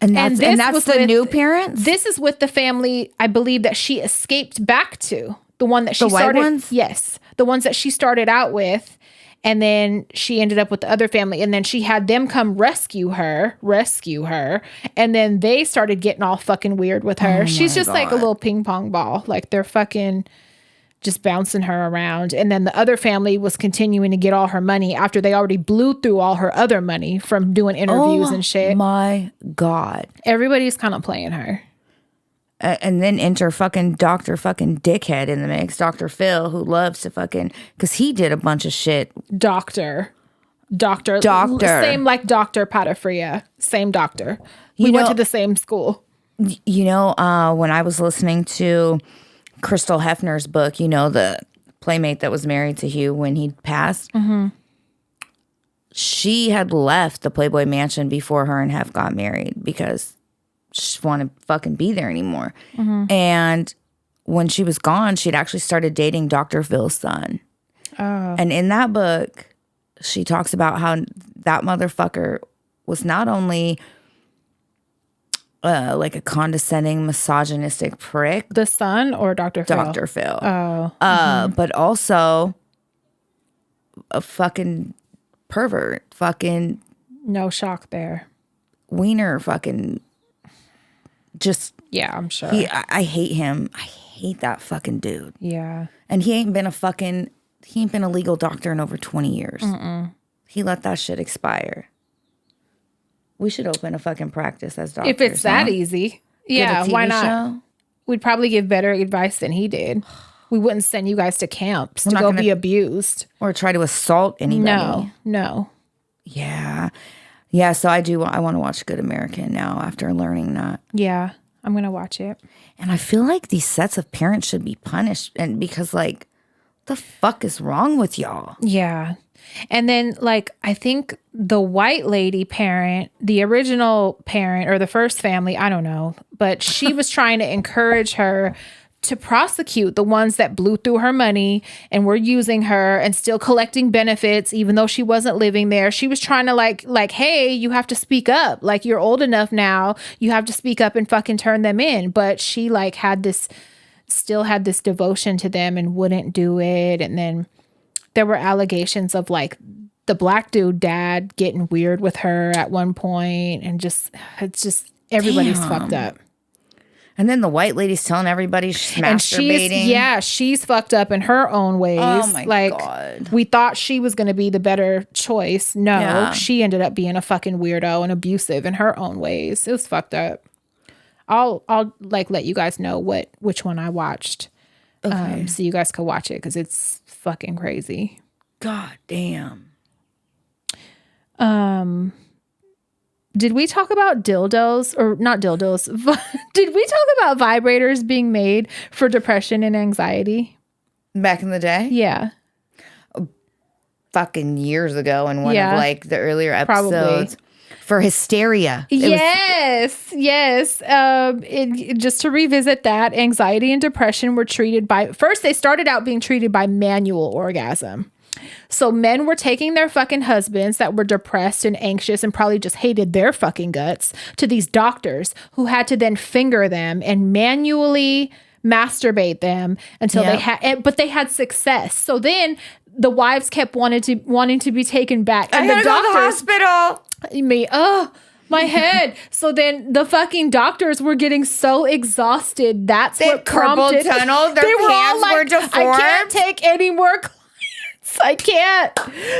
And that's the new parents? This is with the family, I believe, that she escaped back to. The one that she started. White ones? Yes. The ones that she started out with. And then she ended up with the other family. And then she had them come rescue her. And then they started getting all fucking weird with her. She's just like a little ping pong ball. Like they're fucking just bouncing her around. And then the other family was continuing to get all her money after they already blew through all her other money from doing interviews and shit. My God. Everybody's kind of playing her. And then enter fucking Dr. fucking Dickhead in the mix. Dr. Phil, who loves to fucking, because he did a bunch of shit. Doctor. Same like Dr. Patafria. Same doctor. We went to the same school. When I was listening to Crystal Hefner's book, the playmate that was married to Hugh when he passed, she had left the Playboy Mansion before her and Hef got married because she didn't want to fucking be there anymore. And when she was gone, she'd actually started dating Dr. Phil's son. And in that book, she talks about how that motherfucker was not only like a condescending, misogynistic prick. The son or Dr. Phil? Dr. Phil. Oh. But also a fucking pervert. Fucking No shock there. wiener fucking just. Yeah, I'm sure. I hate him. I hate that fucking dude. Yeah. And he ain't been a legal doctor in over 20 years. He let that shit expire. We should open a fucking practice as doctors. If it's that easy. Yeah, why not? Show? We'd probably give better advice than he did. We wouldn't send you guys to camps to go be abused. Or try to assault anybody. No. Yeah. Yeah, so I want to watch Good American now after learning that. Yeah, I'm going to watch it. And I feel like these sets of parents should be punished. And because like, the fuck is wrong with y'all? Yeah. And then, like, I think the white lady parent, the original parent or the first family, I don't know, but she was trying to encourage her to prosecute the ones that blew through her money and were using her and still collecting benefits, even though she wasn't living there. She was trying to like, hey, you have to speak up. Like, you're old enough now. You have to speak up and fucking turn them in. But she like still had this devotion to them and wouldn't do it. And then there were allegations of like the black dude dad getting weird with her at one point, and it's just everybody's fucked up. And then the white lady's telling everybody she's masturbating. She's fucked up in her own ways. Oh my God. We thought she was going to be the better choice. No, she ended up being a fucking weirdo and abusive in her own ways. It was fucked up. I'll like let you guys know which one I watched. Okay. So you guys can watch it because it's fucking crazy. God damn. Did we talk about dildos or not dildos? Did we talk about vibrators being made for depression and anxiety? Back in the day? Yeah. Fucking years ago in one of like the earlier episodes. Probably. For hysteria. Yes. Just to revisit that, anxiety and depression were treated by, first they started out being treated by manual orgasm. So men were taking their fucking husbands that were depressed and anxious and probably just hated their fucking guts to these doctors who had to then finger them and manually masturbate them until but they had success. So then the wives kept wanting to be taken back. And I gotta go to the hospital. My head. So then the fucking doctors were getting so exhausted. That's what prompted. Carpal tunnel. Their hands were deformed. I can't take any more clients. I can't.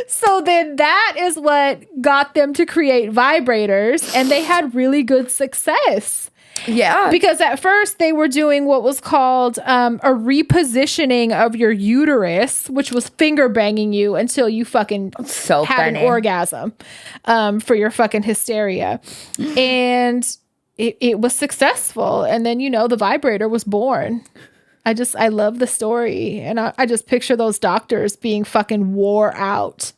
So then that is what got them to create vibrators, and they had really good success. Yeah. Because at first they were doing what was called a repositioning of your uterus, which was finger banging you until you fucking had an orgasm for your fucking hysteria. And it was successful. And then, the vibrator was born. I love the story. And I just picture those doctors being fucking wore out.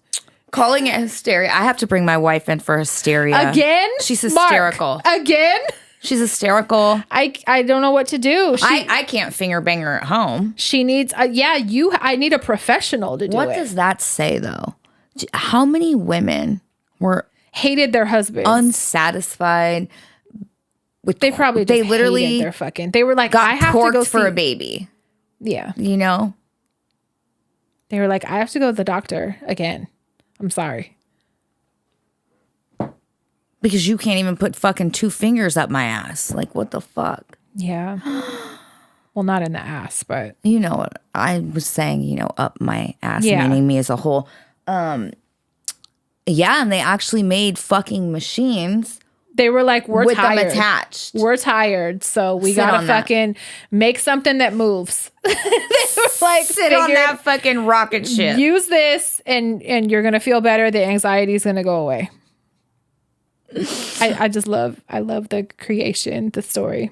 Calling it hysteria. I have to bring my wife in for hysteria. Again? She's hysterical. Mark, again? She's hysterical. I don't know what to do. I can't finger bang her at home. She needs, I need a professional to do it. What does that say, though? How many women hated their husbands? Unsatisfied. They literally hated their fucking. They were like, I have to go for a baby. Yeah. They were like, I have to go to the doctor again. I'm sorry. Because you can't even put fucking 2 fingers up my ass. Like, what the fuck? Yeah. Well, not in the ass, but. You know what? I was saying, up my ass, meaning me as a whole. And they actually made fucking machines. They were like, we're with tired. Them attached. We're tired, so we gotta fucking make something that moves. They were like, sit on that fucking rocket ship. Use this, and you're gonna feel better. The anxiety is gonna go away. I love the creation, the story.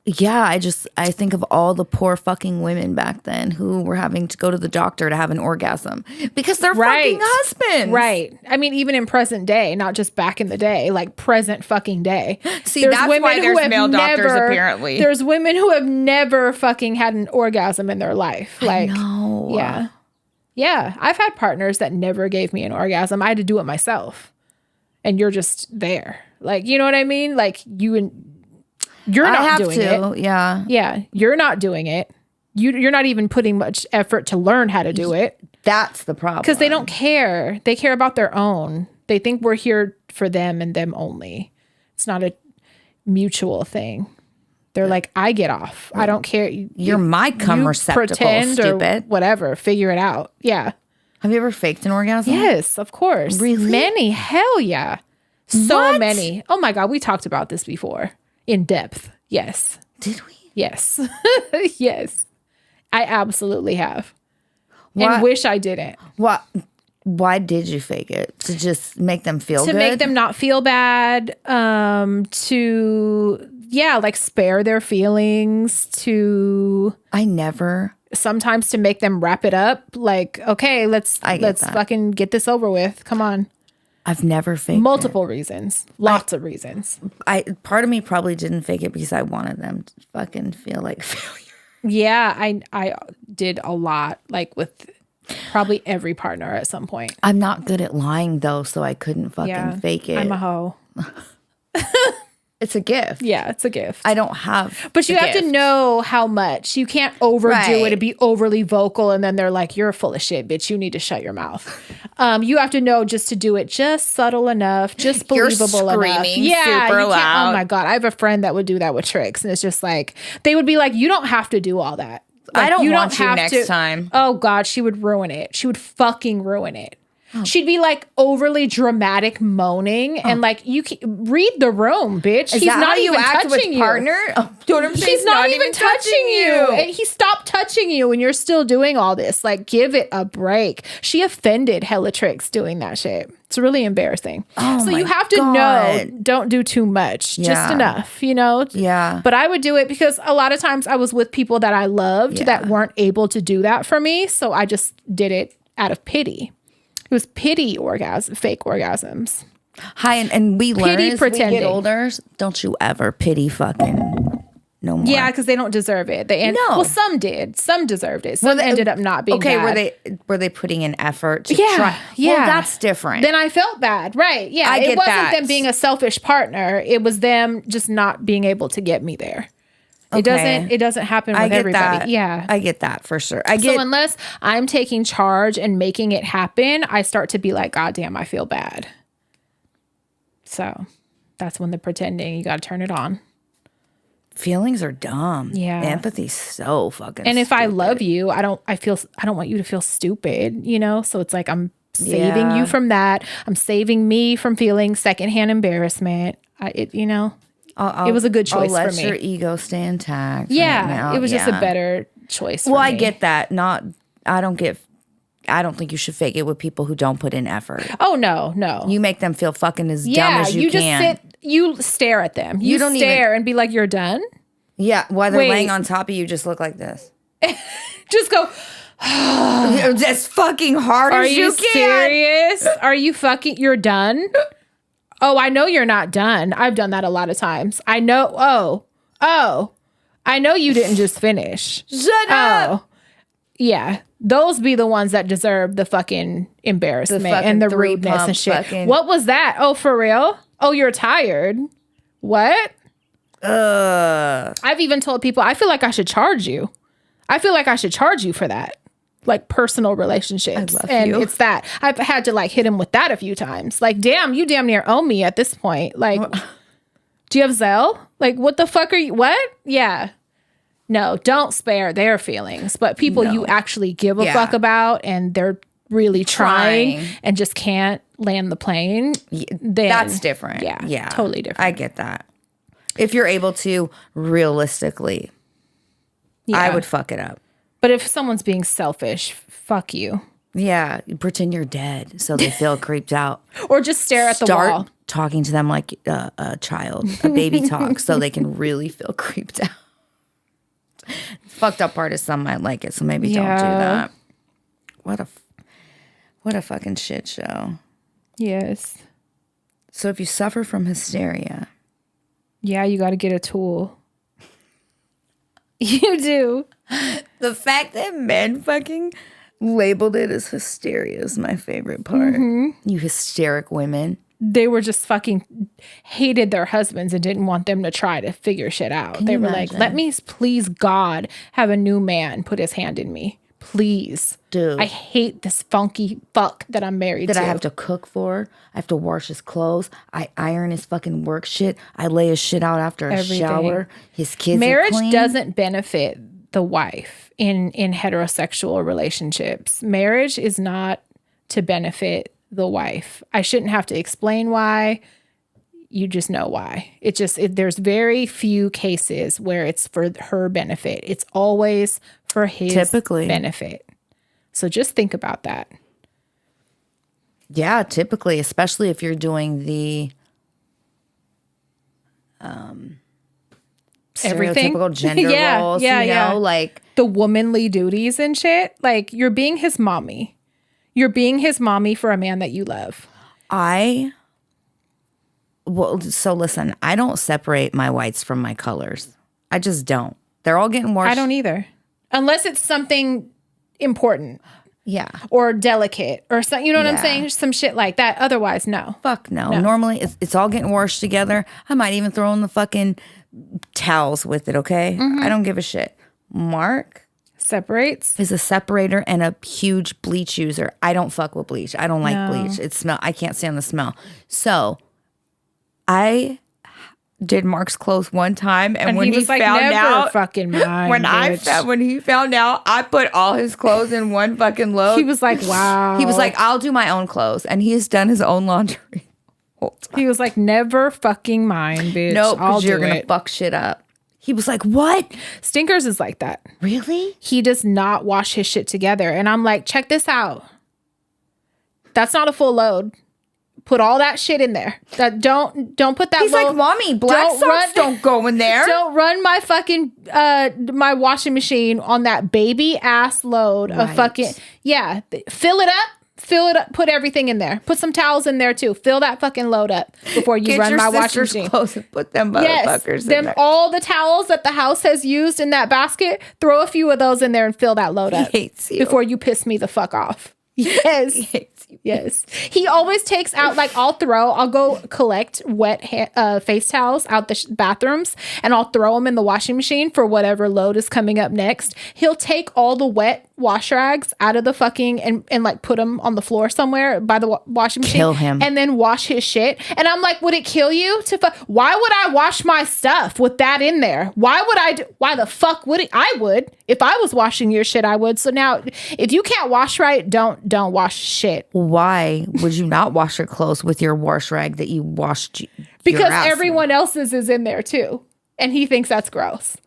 Yeah, I think of all the poor fucking women back then who were having to go to the doctor to have an orgasm because they're fucking husbands. Right. I mean, even in present day, not just back in the day, like present fucking day. See, that's why there's male doctors apparently. There's women who have never fucking had an orgasm in their life. Like, I know. Yeah. Yeah. I've had partners that never gave me an orgasm. I had to do it myself. And you're just there. Like, you know what I mean? Like you're not doing it. Yeah. Yeah. You're not doing it. You're not even putting much effort to learn how to do it. That's the problem. Because they don't care. They care about their own. They think we're here for them and them only. It's not a mutual thing. They're like, I get off. I don't care. You're my cum receptacle, pretend stupid. Or whatever. Figure it out. Yeah. Have you ever faked an orgasm? Yes, of course. Really? Many. Hell yeah. So What? many. Oh my God. We talked about this before in depth. Yes. Did we? Yes. Yes. I absolutely have. Why- And wish I didn't. What? Why did you fake it? To just make them feel good? To make them not feel bad. To, like spare their feelings. To sometimes to make them wrap it up. Like, okay, let's that. fucking get this over with. Come on. I've never faked Multiple reasons. Lots of reasons. Part of me probably didn't fake it because I wanted them to fucking feel like failure. Yeah, I did a lot, like with probably every partner at some point. I'm not good at lying though, so I couldn't fucking fake it. I'm a hoe. It's a gift. Yeah, it's a gift. I don't have. But you have to know how much. You can't overdo it and be overly vocal, and then they're like, "You're full of shit, bitch. You need to shut your mouth." You have to know just to do it just subtle enough, just believable enough. Yeah, super you can't- loud. Oh my God, I have a friend that would do that with tricks, and it's just like they would be like, "You don't have to do all that." Like, I don't want you have next time. Oh God, she would ruin it. She would fucking ruin it. She'd be like overly dramatic moaning and like you read the room, bitch. Is He's that not how you even act touching with you. partner? Oh, do you know what I'm saying? He's not even touching you. And he stopped touching you and you're still doing all this. Like, give it a break. She offended Hellatrix doing that shit. It's really embarrassing. Oh so my you have to God. know, don't do too much. Just Yeah. enough, you know? Yeah. But I would do it because a lot of times I was with people that I loved that weren't able to do that for me. So I just did it out of pity. It was fake orgasms. Hi, and we learn as pretending. we get older. Don't you ever pity fucking no more. Yeah, because they don't deserve it. Well, some did. Some deserved it. Some ended up not being bad. Were they putting in effort to Yeah, try? yeah. Well, that's different. Then I felt bad. Right. Yeah. It wasn't them being a selfish partner. It was them just not being able to get me there. It doesn't happen with everybody. That. Yeah. I get that for sure. So unless I'm taking charge and making it happen, I start to be like, God damn, I feel bad. So that's when the pretending, you got to turn it on. Feelings are dumb. Yeah. Empathy's so fucking And if I stupid. love you, I don't want you to feel stupid, you know? So it's like I'm saving you from that. I'm saving me from feeling secondhand embarrassment. It was a good choice I'll let for me. your ego stay intact. Yeah, right now. it was just a better choice. Well, for I me. get that. I don't think you should fake it with people who don't put in effort. Oh no. You make them feel fucking as dumb as you can. You stare at them. You don't stare and be like, "You're done." Yeah, while they're Wait. laying on top of you, just look like this. Just go. As fucking hard Are as you you can. serious? Are you fucking? You're done. Oh, I know you're not done. I've done that a lot of times. I know. Oh, I know you didn't just finish. Shut up. Oh, yeah. Those be the ones that deserve the fucking embarrassment and the rudeness and shit. What was that? Oh, for real? Oh, you're tired. What? I've even told people, I feel like I should charge you. I feel like I should charge you for that. Like personal relationships. And you. it's that. I've had to like hit him with that a few times. Like, damn, you damn near owe me at this point. Like, do you have Zelle? Like, what the fuck are you? What? Yeah. No, don't spare their feelings. But people you actually give a fuck about and they're really trying and just can't land the plane. Then, That's different. Yeah. Totally different. I get that. If you're able to realistically, I would fuck it up. But if someone's being selfish, fuck you. Yeah, you pretend you're dead so they feel creeped out. Or just stare at the wall. Start talking to them like a child, a baby talk, so they can really feel creeped out. Fucked up part is some might like it, so maybe don't do that. What a fucking shit show. Yes. So if you suffer from hysteria, yeah, you got to get a tool. You do. the fact that men fucking labeled it as hysteria is my favorite part. You hysteric women. They were just fucking hated their husbands and didn't want them to try to figure shit out. They were like, let me please God have a new man put his hand in me. Please. Dude. I hate this funky fuck that I'm married to. That I have to cook for. I have to wash his clothes. I iron his fucking work shit. I lay his shit out after a shower. His kids Marriage are clean. doesn't benefit the wife in heterosexual relationships. Marriage is not to benefit the wife. I shouldn't have to explain why. You just know why. There's very few cases where it's for her benefit. It's always for his benefit. So just think about that. Yeah, typically, especially if you're doing the everything, stereotypical gender roles, you know, like the womanly duties and shit. Like, you're being his mommy. You're being his mommy for a man that you love. So listen, I don't separate my whites from my colors. I just don't. They're all getting washed. I don't either. Unless it's something important. Yeah. Or delicate or something. You know what I'm saying? Some shit like that. Otherwise, no. Fuck no. Normally, it's all getting washed together. I might even throw in the fucking towels with it, okay? I don't give a shit. Mark separates. Is a separator and a huge bleach user. I don't fuck with bleach. I don't like bleach. I can't stand the smell. So I did Mark's clothes one time, and when he found out, fucking mind, when he found out, I put all his clothes in one fucking load. He was like, "Wow." He was like, "I'll do my own clothes," and he has done his own laundry. He was like, "Never fucking mind, bitch. No, because you're gonna fuck shit up." He was like, "What?" Stinkers is like that. Really? He does not wash his shit together, and I'm like, check this out. That's not a full load. Put all that shit in there. Don't put that. He's like, "Mommy, black socks don't go in there. Don't run my fucking my washing machine on that baby ass load of fucking Fill it up. Put everything in there. Put some towels in there too. Fill that fucking load up before you run my washing machine. Clothes and put them motherfuckers in there. All the towels that the house has used in that basket. Throw a few of those in there and fill that load up. He hates you before you piss me the fuck off. Yes. He hates you. Yes. He always takes out, like, I'll go collect wet face towels out the bathrooms, and I'll throw them in the washing machine for whatever load is coming up next. He'll take all the wet wash rags out of the fucking, and like put them on the floor somewhere by the washing machine. Kill him. And then wash his shit. And I'm like, would it kill you why would I wash my stuff with that in there? Why the fuck would it? I would. If I was washing your shit, I would. So now, if you can't wash right, don't wash shit. Why would you not wash your clothes with your wash rag that you washed? Because everyone else's is in there too. And he thinks that's gross.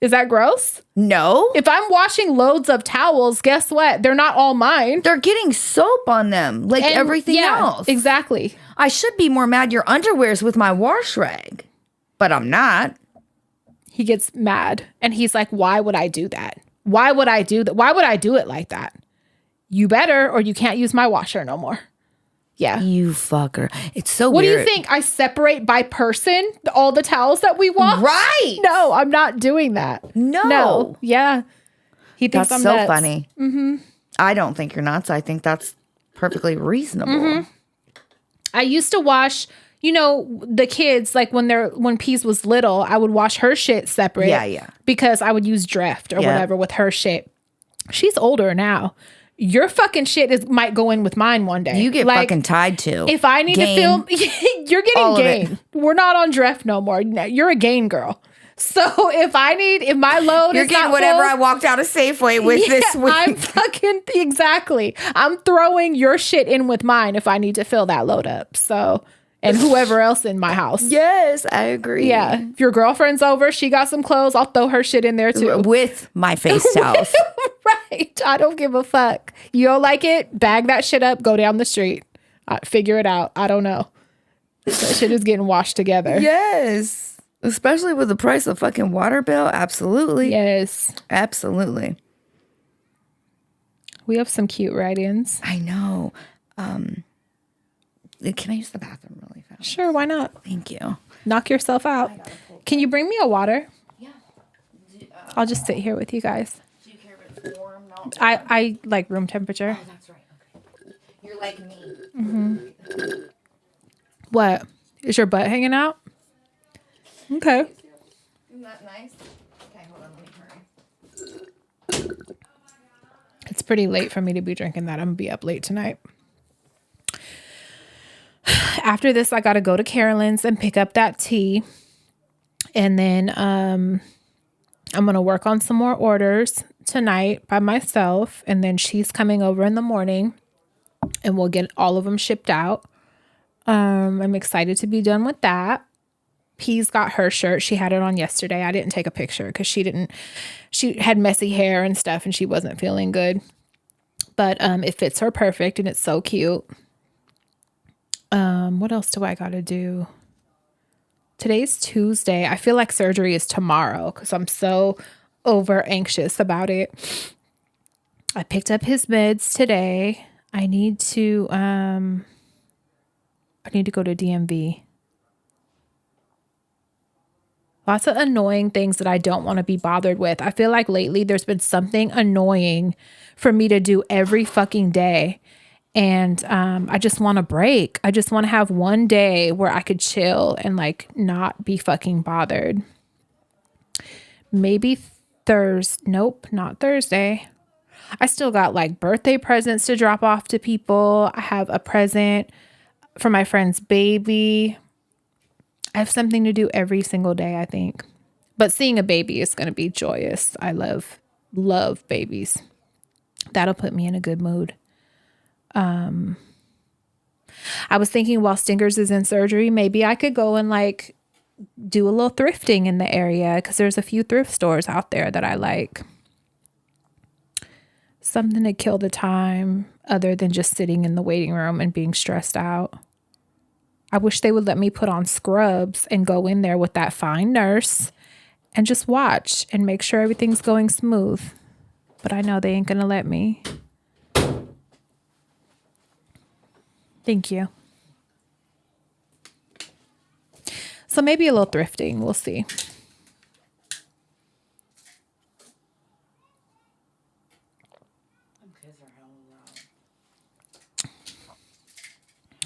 Is that gross? No. If I'm washing loads of towels, guess what? They're not all mine. They're getting soap on them, like everything else. Exactly. I should be more mad your underwear's with my wash rag, but I'm not. He gets mad and he's like, why would I do that? Why would I do that? Why would I do it like that? You better, or you can't use my washer no more. Yeah. You fucker. It's so weird. What do you think? I separate by person all the towels that we wash? Right. No, I'm not doing that. No. Yeah. He thinks that's I'm so nuts. Funny. Mm-hmm. I don't think you're nuts. I think that's perfectly reasonable. Mm-hmm. I used to wash, the kids, like when Peas was little, I would wash her shit separate. Yeah. Because I would use Drift or whatever with her shit. She's older now. Your fucking shit might go in with mine one day. You get fucking tied to. If I need to film, you're getting gain. We're not on Drift no more. You're a gain girl. So if my load you're is getting not whatever full, I walked out of Safeway with this week. I'm fucking exactly. I'm throwing your shit in with mine if I need to fill that load up. So. And whoever else in my house. Yes, I agree. Yeah. If your girlfriend's over, she got some clothes, I'll throw her shit in there too. With my face towels. Right. I don't give a fuck. You don't like it? Bag that shit up, go down the street. Figure it out. I don't know. That shit is getting washed together. Yes. Especially with the price of fucking water bill. Absolutely. Yes. Absolutely. We have some cute write-ins. I know. Can I use the bathroom really fast? Sure, why not? Thank you. Knock yourself out. Can you bring me a water? Yeah. I'll just sit here with you guys. Do you care if it's warm? No, I like room temperature. Oh, that's right. Okay. You're like me. What? Is your butt hanging out? Okay. Isn't that nice? Okay, hold on. Let me hurry. It's pretty late for me to be drinking that. I'm going to be up late tonight. After this, I got to go to Carolyn's and pick up that tea. And then I'm going to work on some more orders tonight by myself. And then she's coming over in the morning and we'll get all of them shipped out. I'm excited to be done with that. P's got her shirt. She had it on yesterday. I didn't take a picture because she had messy hair and stuff and she wasn't feeling good. But it fits her perfect and it's so cute. What else do I got to do? Today's Tuesday. I feel like surgery is tomorrow because I'm so over anxious about it. I picked up his meds today. I need to go to DMV. Lots of annoying things that I don't want to be bothered with. I feel like lately there's been something annoying for me to do every fucking day. And I just want a break. I just want to have one day where I could chill and like not be fucking bothered. Maybe Nope, not Thursday. I still got like birthday presents to drop off to people. I have a present for my friend's baby. I have something to do every single day, I think. But seeing a baby is going to be joyous. I love babies. That'll put me in a good mood. I was thinking while Stingers is in surgery, maybe I could go and like do a little thrifting in the area because there's a few thrift stores out there that I like. Something to kill the time other than just sitting in the waiting room and being stressed out. I wish they would let me put on scrubs and go in there with that fine nurse and just watch and make sure everything's going smooth. But I know they ain't gonna let me. Thank you. So maybe a little thrifting. We'll see.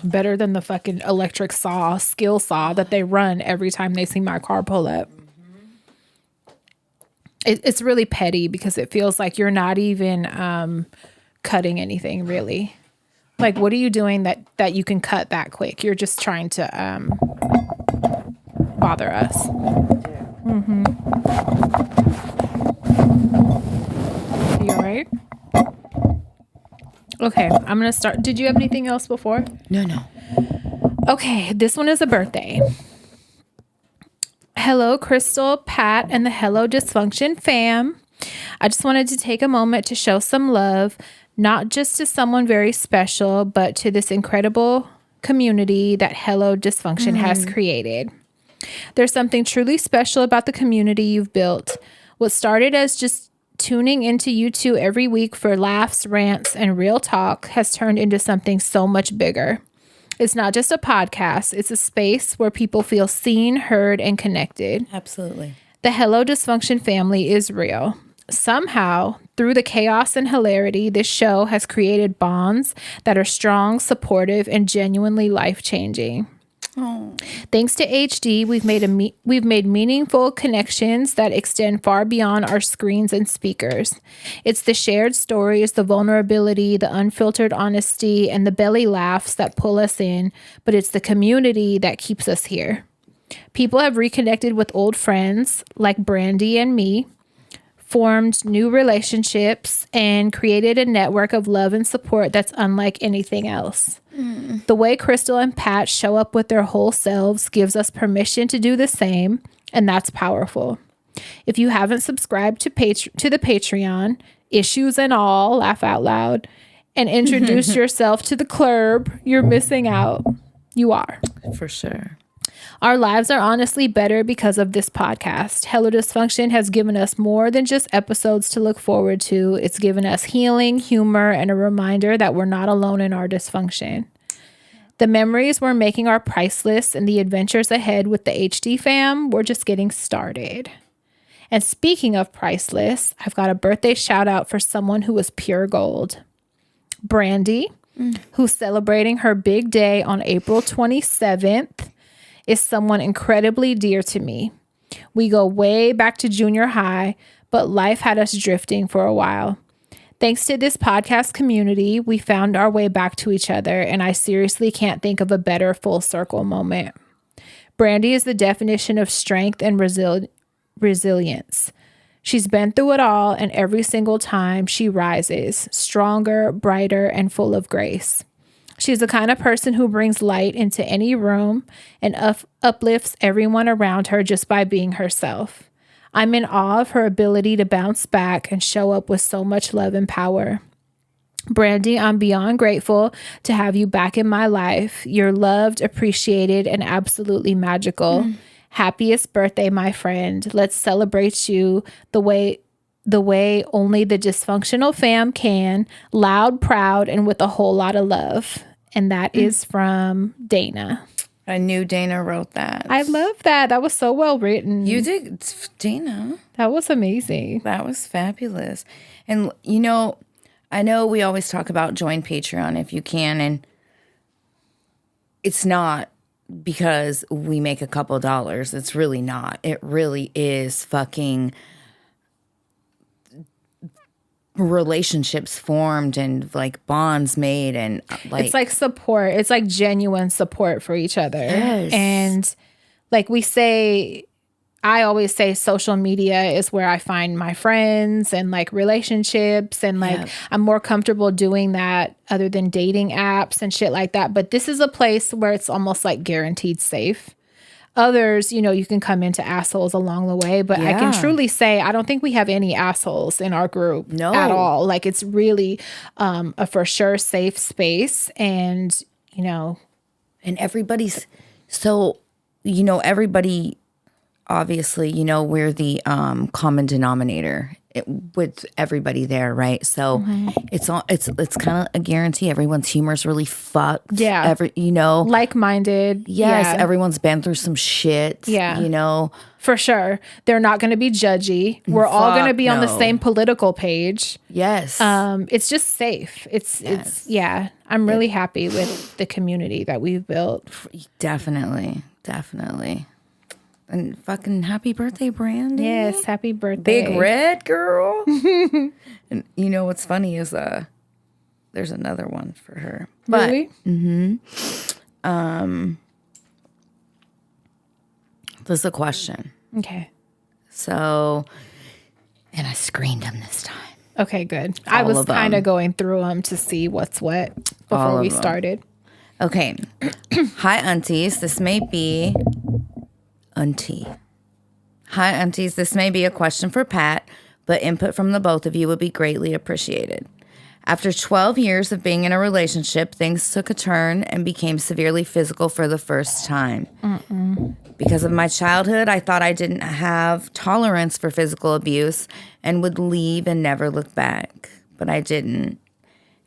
Better than the fucking electric skill saw that they run every time they see my car pull up. It's really petty because it feels like you're not even cutting anything really. Like, what are you doing that you can cut that quick? You're just trying to bother us. Mm-hmm. You all right? Okay, I'm going to start. Did you have anything else before? No. Okay, this one is a birthday. Hello, Crystal, Pat, and the Hello Dysfunction fam. I just wanted to take a moment to show some love, not just to someone very special, but to this incredible community that Hello Dysfunction has created. There's something truly special about the community you've built. What started as just tuning into you two every week for laughs, rants, and real talk has turned into something so much bigger. It's not just a podcast. It's a space where people feel seen, heard, and connected. Absolutely. The Hello Dysfunction family is real. Somehow, through the chaos and hilarity, this show has created bonds that are strong, supportive, and genuinely life-changing. Oh. Thanks to HD, we've made meaningful connections that extend far beyond our screens and speakers. It's the shared stories, the vulnerability, the unfiltered honesty, and the belly laughs that pull us in, but it's the community that keeps us here. People have reconnected with old friends like Brandy and me, formed new relationships, and created a network of love and support that's unlike anything else. The way Crystal and Pat show up with their whole selves gives us permission to do the same, and that's powerful. If you haven't subscribed to the Patreon, issues and all, laugh out loud, and introduced yourself to the club, you're missing out. You are. For sure. Our lives are honestly better because of this podcast. Hello Dysfunction has given us more than just episodes to look forward to. It's given us healing, humor, and a reminder that we're not alone in our dysfunction. The memories we're making are priceless, and the adventures ahead with the HD fam, we're just getting started. And speaking of priceless, I've got a birthday shout out for someone who was pure gold. Brandy, who's celebrating her big day on April 27th, is someone incredibly dear to me. We go way back to junior high, but life had us drifting for a while. Thanks to this podcast community, we found our way back to each other, and I seriously can't think of a better full circle moment. Brandy is the definition of strength and resilience. She's been through it all, and every single time she rises, stronger, brighter, and full of grace. She's the kind of person who brings light into any room and uplifts everyone around her just by being herself. I'm in awe of her ability to bounce back and show up with so much love and power. Brandy, I'm beyond grateful to have you back in my life. You're loved, appreciated, and absolutely magical. Happiest birthday, my friend. Let's celebrate you the way only the dysfunctional fam can, loud, proud, and with a whole lot of love. And that is from Dana. I knew Dana wrote that. I love that. That was so well written. You did, Dana. That was amazing. That was fabulous. And, you know, I know we always talk about join Patreon if you can. And it's not because we make a couple dollars. It's really not. It really is fucking relationships formed and like bonds made, and like it's like support. It's like genuine support for each other. Yes. And like I always say social media is where I find my friends and like relationships, and like I'm more comfortable doing that other than dating apps and shit like that. But this is a place where it's almost like guaranteed safe. Others, you know, you can come into assholes along the way, but I can truly say I don't think we have any assholes in our group at all. Like it's really a for sure safe space, and you know, and everybody's so, you know, everybody obviously, you know, we're the common denominator with everybody there, right? So it's kind of a guarantee. Everyone's humor is really fucked. Yeah, you know, like-minded. Yes, everyone's been through some shit. Yeah, you know, for sure. They're not going to be judgy. We're all going to be on the same political page. Yes, it's just safe. It's I'm really happy with the community that we've built. Definitely. And fucking happy birthday, Brandy. Yes, happy birthday. Big red girl. And you know what's funny is there's another one for her. But, really? There's a question. Okay. So, and I screened them this time. Okay, good. I was kind of going through them to see what's what before we started. Okay. Hi, aunties. This may be... Auntie. Hi, aunties. This may be a question for Pat, but input from the both of you would be greatly appreciated. After 12 years of being in a relationship, things took a turn and became severely physical for the first time. Because of my childhood, I thought I didn't have tolerance for physical abuse and would leave and never look back. But I didn't.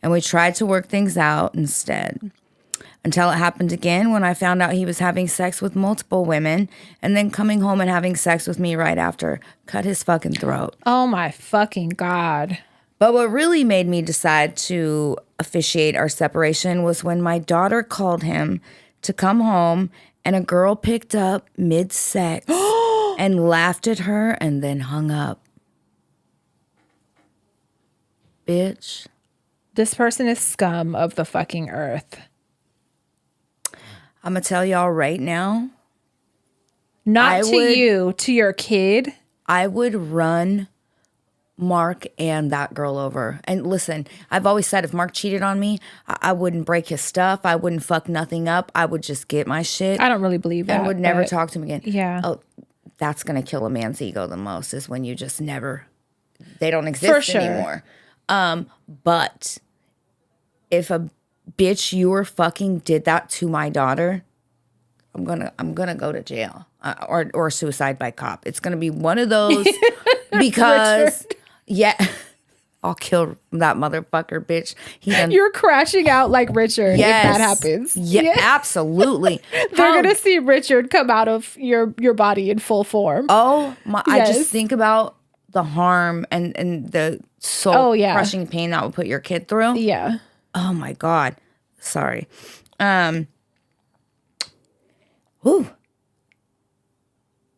And we tried to work things out instead. Until it happened again when I found out he was having sex with multiple women and then coming home and having sex with me right after. Cut his fucking throat. Oh my fucking God. But what really made me decide to officiate our separation was when my daughter called him to come home and a girl picked up mid-sex and laughed at her and then hung up. Bitch. This person is scum of the fucking earth. I'm going to tell y'all right now. Not you, to your kid. I would run Mark and that girl over. And listen, I've always said if Mark cheated on me, I wouldn't break his stuff. I wouldn't fuck nothing up. I would just get my shit. I don't really believe that. And would never talk to him again. Yeah. Oh, that's going to kill a man's ego the most is when you just never, they don't exist anymore. But if a bitch you were fucking did that to my daughter, I'm gonna go to jail or suicide by cop. It's gonna be one of those because I'll kill that motherfucker, bitch. You're crashing out like Richard if that happens. Yeah, absolutely. They're gonna see Richard come out of your body in full form. Oh my! Yes. I just think about the harm and the soul crushing pain that would put your kid through. Yeah. Oh my God. Sorry. Whew.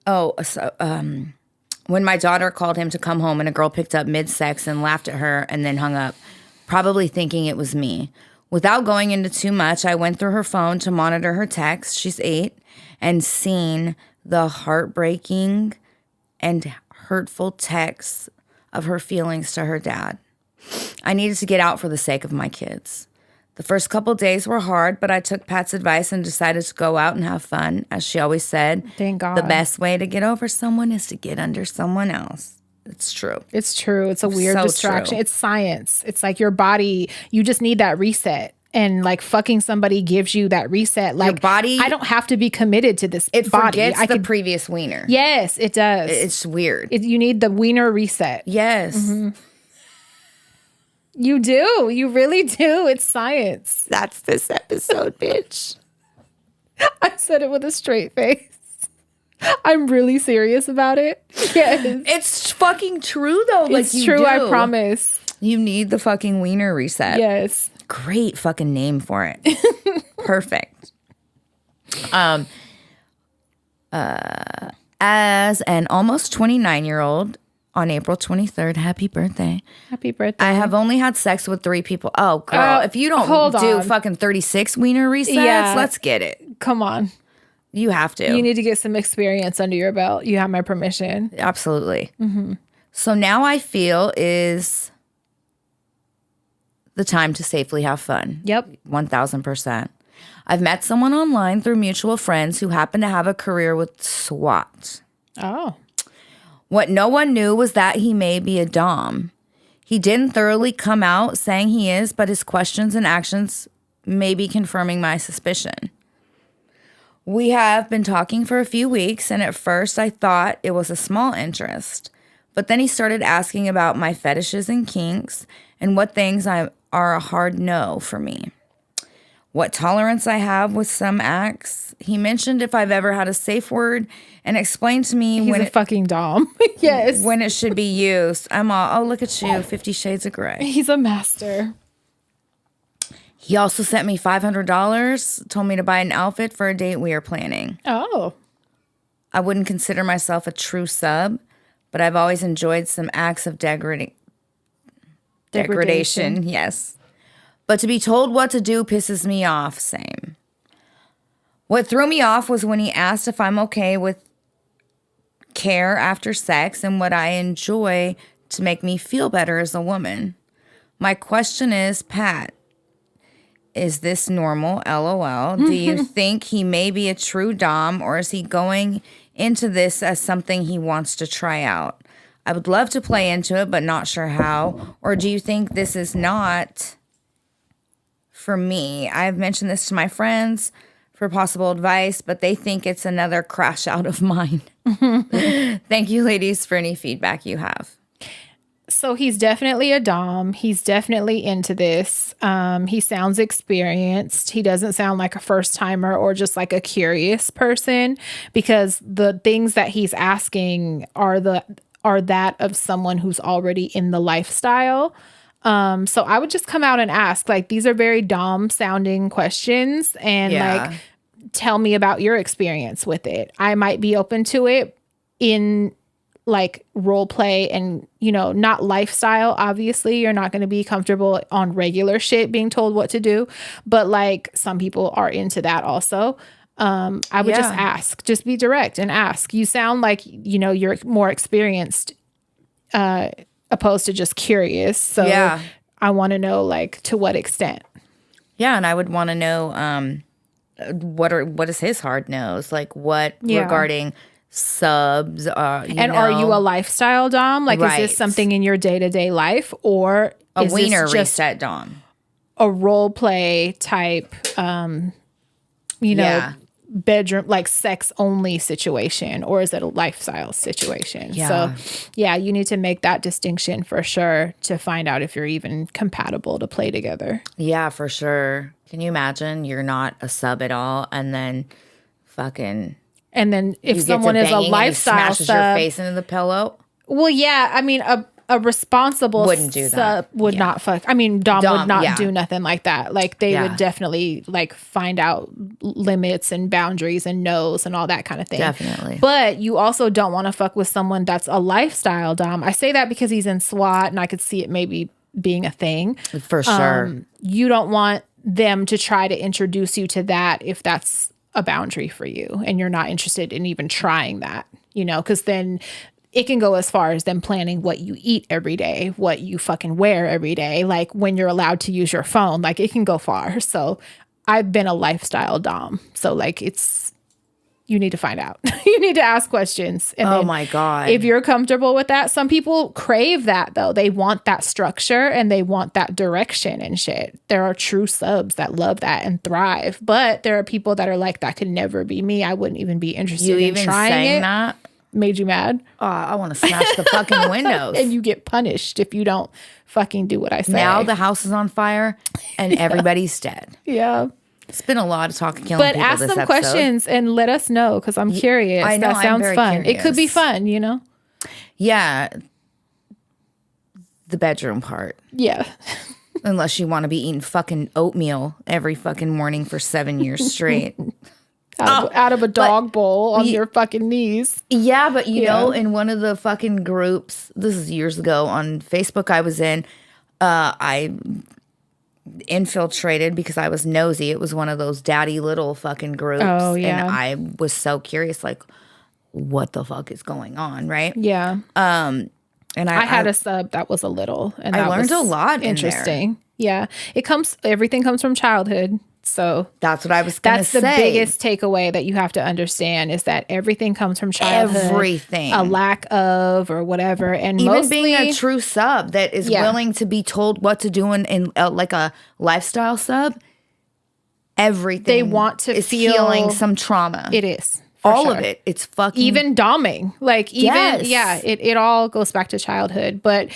Oh, so, when my daughter called him to come home and a girl picked up mid-sex and laughed at her and then hung up, probably thinking it was me. Without going into too much, I went through her phone to monitor her texts. She's 8, and seen the heartbreaking and hurtful texts of her feelings to her dad. I needed to get out for the sake of my kids. The first couple days were hard, but I took Pat's advice and decided to go out and have fun. As she always said, thank God. The best way to get over someone is to get under someone else. It's true. It's true. It's a weird distraction. True. It's science. It's like your body, you just need that reset. And like fucking somebody gives you that reset. Like your body, I don't have to be committed to this it body. Forgets the previous wiener. Yes, it does. It's weird. You need the wiener reset. Yes. Mm-hmm. You do. You really do. It's science. That's this episode, bitch. I said it with a straight face. I'm really serious about it. Yes. It's fucking true, though. It's true, I promise. You need the fucking wiener reset. Yes. Great fucking name for it. Perfect. As an almost 29-year-old, on April 23rd, happy birthday. Happy birthday. I have only had sex with 3 people. Oh, girl, if you don't do fucking 36 wiener resets, let's get it. Come on. You have to. You need to get some experience under your belt. You have my permission. Absolutely. Mm-hmm. So now I feel is the time to safely have fun. Yep. 1000%. I've met someone online through mutual friends who happen to have a career with SWAT. Oh. What no one knew was that he may be a dom. He didn't thoroughly come out saying he is, but his questions and actions may be confirming my suspicion. We have been talking for a few weeks, and at first I thought it was a small interest. But then he started asking about my fetishes and kinks and what things are a hard no for me. What tolerance I have with some acts. He mentioned if I've ever had a safe word and explained to me when fucking dom. Yes. When it should be used. I'm all, oh, look at you, 50 Shades of Grey. He's a master. He also sent me $500, told me to buy an outfit for a date we are planning. Oh. I wouldn't consider myself a true sub, but I've always enjoyed some acts of degradation. Yes. But to be told what to do pisses me off, same. What threw me off was when he asked if I'm okay with care after sex and what I enjoy to make me feel better as a woman. My question is, Pat, is this normal? LOL. Do you think he may be a true dom, or is he going into this as something he wants to try out? I would love to play into it, but not sure how. Or do you think this is not for me? I have mentioned this to my friends for possible advice, but they think it's another crash out of mine. Thank you, ladies, for any feedback you have. So he's definitely a dom. He's definitely into this. He sounds experienced. He doesn't sound like a first timer or just like a curious person, because the things that he's asking are that of someone who's already in the lifestyle. So I would just come out and ask, like, these are very dom sounding questions, and like, tell me about your experience with it. I might be open to it in like role play and, not lifestyle. Obviously, you're not going to be comfortable on regular shit being told what to do, but like some people are into that also. I would just ask, just be direct and ask. You sound like, you're more experienced, opposed to just curious. So I want to know, like, to what extent. Yeah. And I would want to know, what is his hard nose? Like what regarding subs, are you a lifestyle dom? Like, is this something in your day-to-day life, or a wiener reset dom? A role play type, bedroom, like sex only situation, or is it a lifestyle situation? Yeah. So yeah, you need to make that distinction for sure to find out if you're even compatible to play together. Yeah, for sure. Can you imagine you're not a sub at all, and then fucking And then if you get to someone is a banging and he lifestyle smashes your sub, face into the pillow? well, yeah, I mean, a responsible Wouldn't do that. sub would not fuck. I mean, Dom would not yeah. do nothing like that. Like they Yeah. would definitely like find out limits and boundaries and no's and all that kind of thing. Definitely. But you also don't want to fuck with someone that's a lifestyle Dom. I say that because he's in SWAT and I could see it maybe being a thing. For sure. You don't want them to try to introduce you to that if that's a boundary for you and you're not interested in even trying that, you know, because then it can go as far as them planning what you eat every day, what you fucking wear every day, like when you're allowed to use your phone, like it can go far. So I've been a lifestyle Dom. So like you need to find out. You need to ask questions. And Oh then my God. if you're comfortable with that, some people crave that though. They want that structure and they want that direction and shit. There are true subs that love that and thrive. But there are people that are like, that could never be me. I wouldn't even be interested You in even trying saying it. that? Made you mad? Oh, I want to smash the fucking windows. And you get punished if you don't fucking do what I say. Now the house is on fire and everybody's dead. Yeah. It's been a lot of talking killing But people ask this them episode. questions and let us know because I'm curious. I know, That I'm sounds very fun. It could be curious. fun, you know? Yeah. The bedroom part. Yeah. Unless you want to be eating fucking oatmeal every fucking morning for 7 years straight. Out of a dog bowl on your fucking knees. Yeah, but you Yeah. know, in one of the fucking groups, this is years ago on Facebook I was in, I infiltrated because I was nosy. It was one of those daddy little fucking groups. Oh, yeah. And I was so curious, like, what the fuck is going on, right? Yeah. And I had a sub that was a little. And that learned was a lot in there. interesting. Yeah. Everything comes from childhood. So that's what I was going to that's say. the biggest takeaway that you have to understand is that everything comes from childhood. Everything. A lack of or whatever. And Even mostly, being a true sub that is willing to be told what to do in like a lifestyle sub, everything they want to is feel healing some trauma. It is. For all sure. of it. It's fucking Even doming. Like even Yes. it all goes back to childhood. But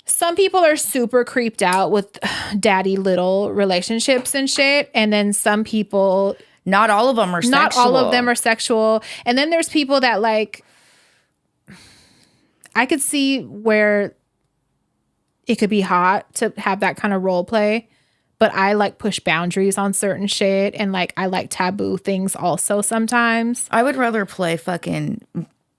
some people are super creeped out with daddy little relationships and shit. And then some people, not all of them are sexual. not all of them are sexual. And then there's people that like, I could see where it could be hot to have that kind of role play. But I like push boundaries on certain shit. And like, I like taboo things also sometimes. I would rather play fucking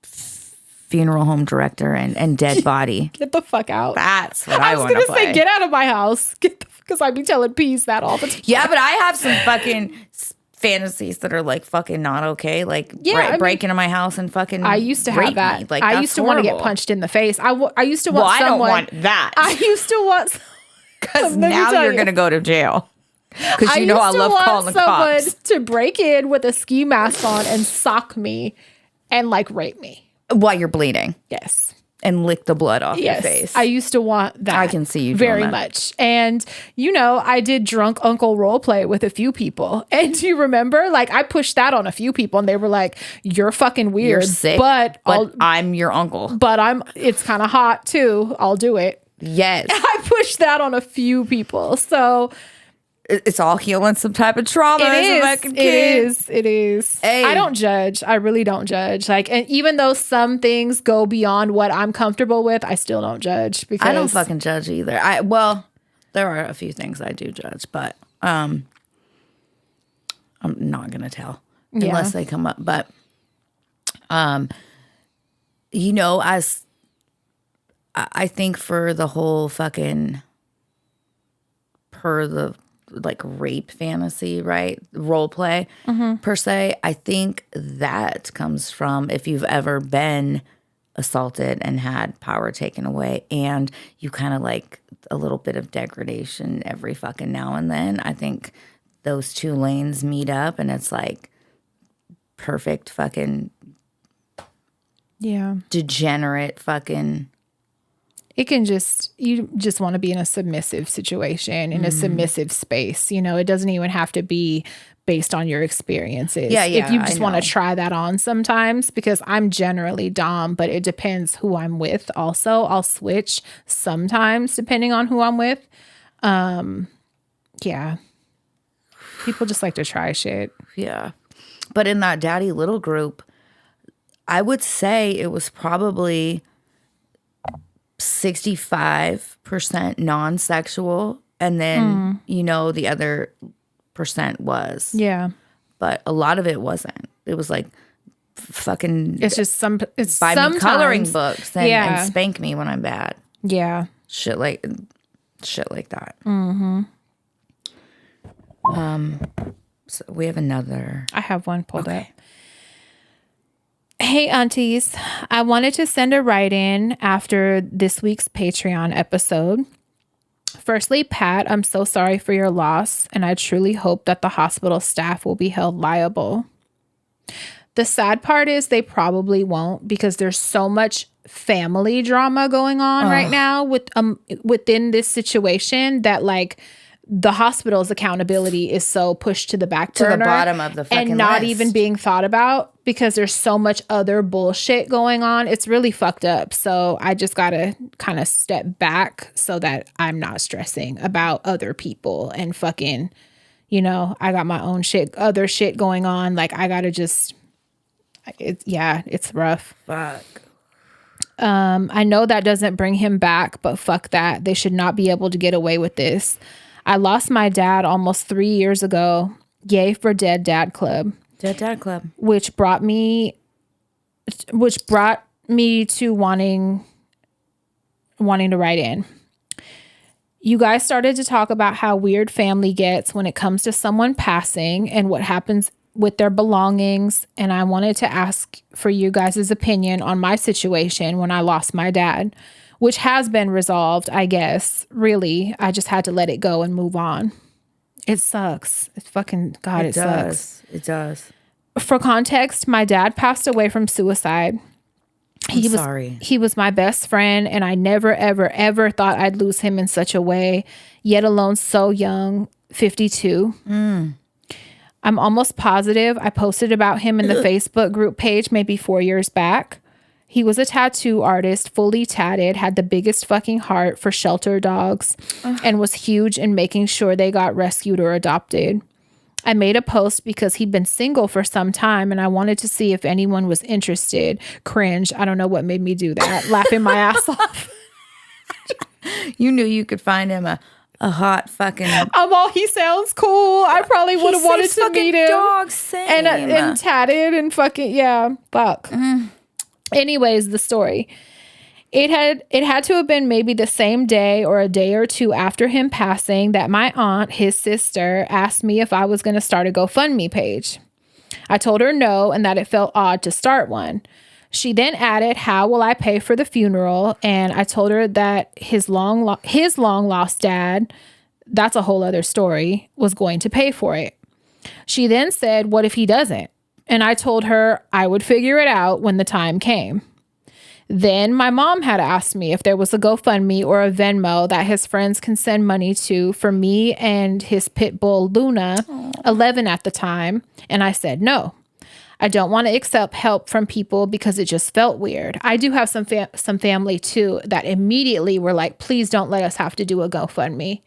funeral home director and dead body. Get the fuck out. That's what I I was want to gonna play. say, get out of my house. Because I be telling peas that all the time. Yeah, but I have some fucking fantasies that are like fucking not okay. Like break into my house and fucking I used to rape have that. me. Like I that's used to want to get horrible. punched in the face. I used to want Well, I don't someone. want that. I used to want. Because Let me now tell you're you. going to go to jail. Because you know I used to love want calling the someone cops. to break in with a ski mask on and sock me and like rape me. While you're bleeding. Yes. And lick the blood off Yes. your face. I used to want that. I can see you doing very that. much. And, you know, I did drunk uncle role play with a few people. And do you remember? Like, I pushed that on a few people and they were like, you're fucking weird. You're sick, But I'm your uncle. it's kind of hot too. I'll do it. Yes. I pushed that on a few people. So It's all healing some type of trauma as a fucking kid. It is. Hey. I don't judge. I really don't judge. Like, and even though some things go beyond what I'm comfortable with, I still don't judge because I don't fucking judge either. Well, there are a few things I do judge, but I'm not gonna tell unless they come up. But you know, as I think for the whole fucking per the like rape fantasy, right? Role play per se. I think that comes from if you've ever been assaulted and had power taken away and you kind of like a little bit of degradation every fucking now and then. I think those two lanes meet up and it's like perfect fucking Yeah. degenerate fucking you just want to be in a submissive situation, in a submissive space. You know, it doesn't even have to be based on your experiences. Yeah, If you just I want to know. try that on sometimes, because I'm generally dom, but it depends who I'm with also. I'll switch sometimes depending on who I'm with. Yeah. People just like to try shit. Yeah. But in that daddy little group, I would say it was probably 65% non-sexual, and then the other percent was. Yeah. But a lot of it wasn't. It was like fucking It's just it's buy me coloring sometimes. books and, Yeah. and spank me when I'm bad. Yeah. Shit like that. So we have another. I have one pulled up. Hey, aunties. I wanted to send a write-in after this week's Patreon episode. Firstly, Pat, I'm so sorry for your loss, and I truly hope that the hospital staff will be held liable. The sad part is they probably won't, because there's so much family drama going on right now within this situation that, like, the hospital's accountability is so pushed to the back burner, To the bottom of the fucking and not list. even being thought about, because there's so much other bullshit going on. It's really fucked up. So I just gotta kind of step back so that I'm not stressing about other people and fucking, I got my own other shit going on. Like, I gotta just, it's rough. Fuck. I know that doesn't bring him back, but fuck that. They should not be able to get away with this. I lost my dad almost 3 years ago. Yay for Dead Dad Club. Dead Dad Club. Which brought me to wanting to write in. You guys started to talk about how weird family gets when it comes to someone passing and what happens with their belongings. And I wanted to ask for you guys' opinion on my situation when I lost my dad, which has been resolved, I guess. Really, I just had to let it go and move on. It sucks. It's fucking, God, it sucks. It does. For context, my dad passed away from suicide. Sorry. He was my best friend, and I never, ever, ever thought I'd lose him in such a way, yet alone so young, 52. I'm almost positive I posted about him in the Facebook group page maybe 4 years back. He was a tattoo artist, fully tatted, had the biggest fucking heart for shelter dogs, and was huge in making sure they got rescued or adopted. I made a post because he'd been single for some time, and I wanted to see if anyone was interested. Cringe. I don't know what made me do that. Laughing my ass off. You knew you could find him a hot fucking. He sounds cool. I probably would have wanted to meet him. Dog, same. And tatted and fucking, yeah, fuck. Anyways, the story. It had to have been maybe the same day or a day or two after him passing that my aunt, his sister, asked me if I was going to start a GoFundMe page. I told her no, and that it felt odd to start one. She then added, how will I pay for the funeral? And I told her that his long lost dad, that's a whole other story, was going to pay for it. She then said, what if he doesn't? And I told her I would figure it out when the time came. Then my mom had asked me if there was a GoFundMe or a Venmo that his friends can send money to for me and his pit bull, Luna, 11 at the time. And I said no. I don't want to accept help from people because it just felt weird. I do have some family too that immediately were like, please don't let us have to do a GoFundMe.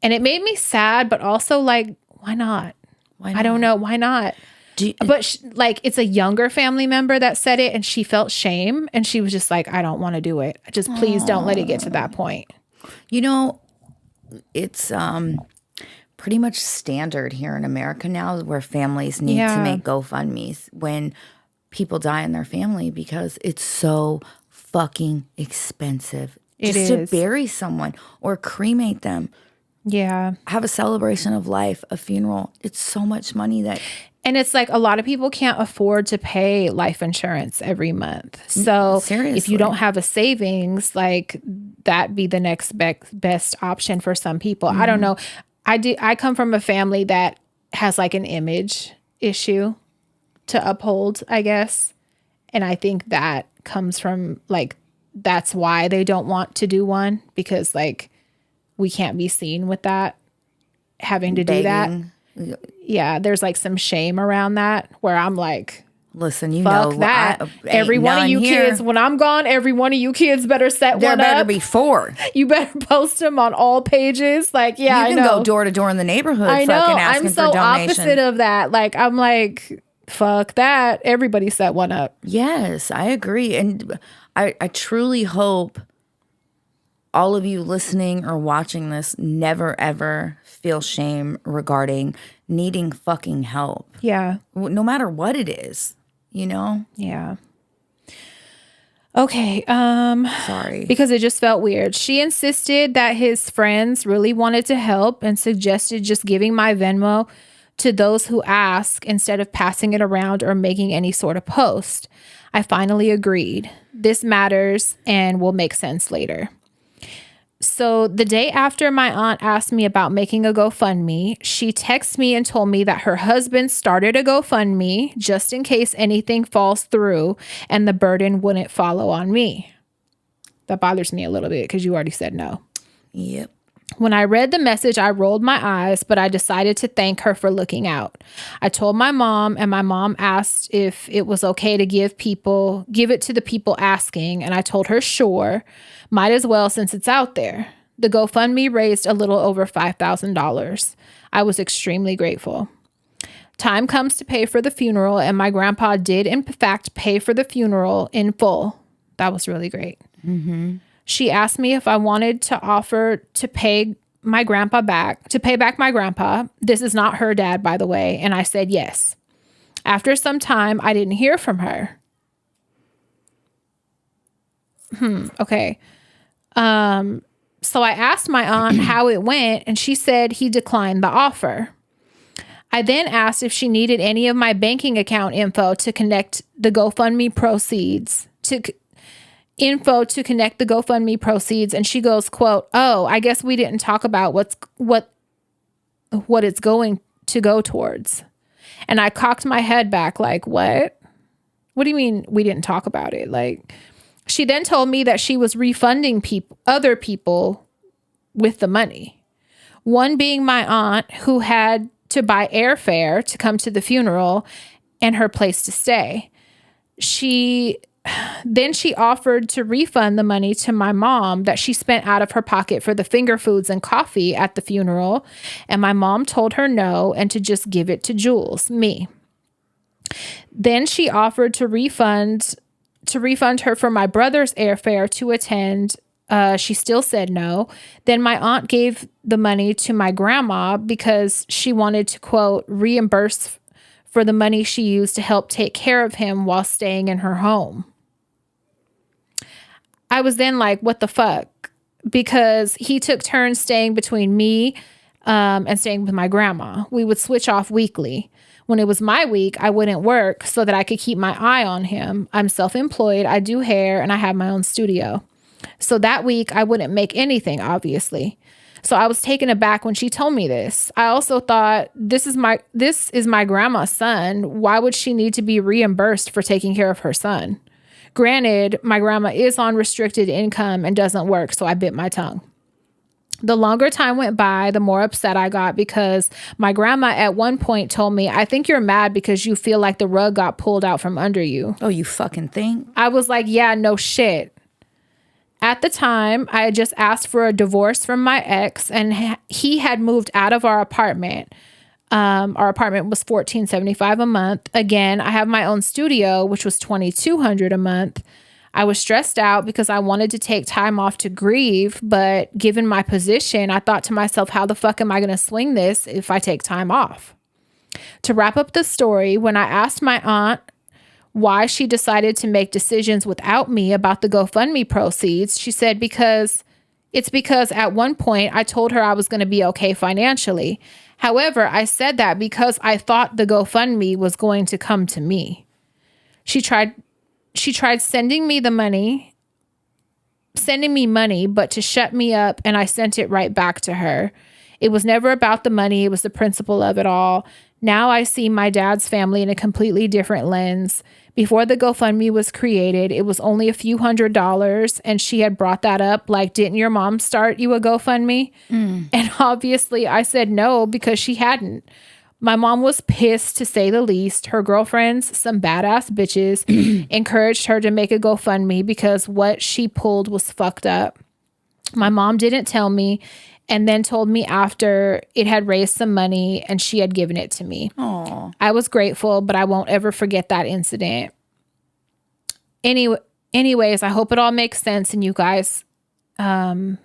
And it made me sad, but also like, why not? I don't know. Why not? But it's a younger family member that said it, and she felt shame, and she was just like, I don't want to do it. Just please don't let it get to that point. It's pretty much standard here in America now where families need to make GoFundMes when people die in their family because it's so fucking expensive to bury someone or cremate them. Yeah. Have a celebration of life, a funeral. It's so much money that... And it's like a lot of people can't afford to pay life insurance every month. So if you don't have a savings, like that be the next best option for some people. I don't know. I come from a family that has like an image issue to uphold, I guess. And I think that comes from like that's why they don't want to do one, because like we can't be seen with that, having to do that. Yeah, there's like some shame around that where I'm like, listen, you fuck know that. Every one of you here. kids, when I'm gone, every one of you kids better set There one better up. be 4. You better post them on all pages. Like, yeah, you can go door to door in the neighborhood. I know. Fucking asking I'm so for donation. opposite of that. Like, I'm like, fuck that. Everybody set one up. Yes, I agree. And I truly hope all of you listening or watching this never, ever feel shame regarding needing fucking help. Yeah. No matter what it is, you know? Yeah. Okay. Sorry. Because it just felt weird. She insisted that his friends really wanted to help and suggested just giving my Venmo to those who ask instead of passing it around or making any sort of post. I finally agreed. This matters and will make sense later. So the day after my aunt asked me about making a GoFundMe, she texted me and told me that her husband started a GoFundMe just in case anything falls through and the burden wouldn't follow on me. That bothers me a little bit because you already said no. Yep. When I read the message, I rolled my eyes, but I decided to thank her for looking out. I told my mom, and my mom asked if it was okay to give it to the people asking, and I told her sure, might as well since it's out there. The GoFundMe raised a little over $5,000. I was extremely grateful. Time comes to pay for the funeral, and my grandpa did in fact pay for the funeral in full. That was really great. Mm-hmm. She asked me if I wanted to offer to pay my grandpa back, to pay back my grandpa. This is not her dad, by the way. And I said yes. After some time, I didn't hear from her. Okay. So I asked my aunt how it went, and she said he declined the offer. I then asked if she needed any of my banking account info to connect the GoFundMe proceeds to connect the GoFundMe proceeds. And she goes, quote, "Oh, I guess we didn't talk about what it's going to go towards." And I cocked my head back like, what? What do you mean we didn't talk about it? Like, she then told me that she was refunding other people with the money. One being my aunt, who had to buy airfare to come to the funeral and her place to stay. Then she offered to refund the money to my mom that she spent out of her pocket for the finger foods and coffee at the funeral. And my mom told her no and to just give it to Jules, me. Then she offered to refund her for my brother's airfare to attend. She still said no. Then my aunt gave the money to my grandma because she wanted to, quote, reimburse for the money she used to help take care of him while staying in her home. I was then like, what the fuck? Because he took turns staying between me and staying with my grandma. We would switch off weekly. When it was my week, I wouldn't work so that I could keep my eye on him. I'm self-employed, I do hair, and I have my own studio. So that week, I wouldn't make anything, obviously. So I was taken aback when she told me this. I also thought, this is my grandma's son. Why would she need to be reimbursed for taking care of her son? Granted, my grandma is on restricted income and doesn't work, so I bit my tongue. The longer time went by, the more upset I got because my grandma at one point told me, "I think you're mad because you feel like the rug got pulled out from under you." Oh, you fucking think? I was like, yeah, no shit. At the time, I had just asked for a divorce from my ex, and he had moved out of our apartment. Our apartment was $1,475 a month. Again, I have my own studio, which was $2,200 a month. I was stressed out because I wanted to take time off to grieve, but given my position, I thought to myself, how the fuck am I going to swing this if I take time off? To wrap up the story, when I asked my aunt why she decided to make decisions without me about the GoFundMe proceeds, she said because at one point I told her I was going to be okay financially. However, I said that because I thought the GoFundMe was going to come to me. She tried sending me money, but to shut me up, and I sent it right back to her. It was never about the money. It was the principle of it all. Now I see my dad's family in a completely different lens. Before the GoFundMe was created, it was only a few $100s, and she had brought that up like, didn't your mom start you a GoFundMe? And obviously I said no because she hadn't. My mom was pissed, to say the least. Her girlfriends, some badass bitches, encouraged her to make a GoFundMe because what she pulled was fucked up. My mom didn't tell me, and then told me after it had raised some money and she had given it to me. Aww. I was grateful, but I won't ever forget that incident. Anyways, I hope it all makes sense and you guys can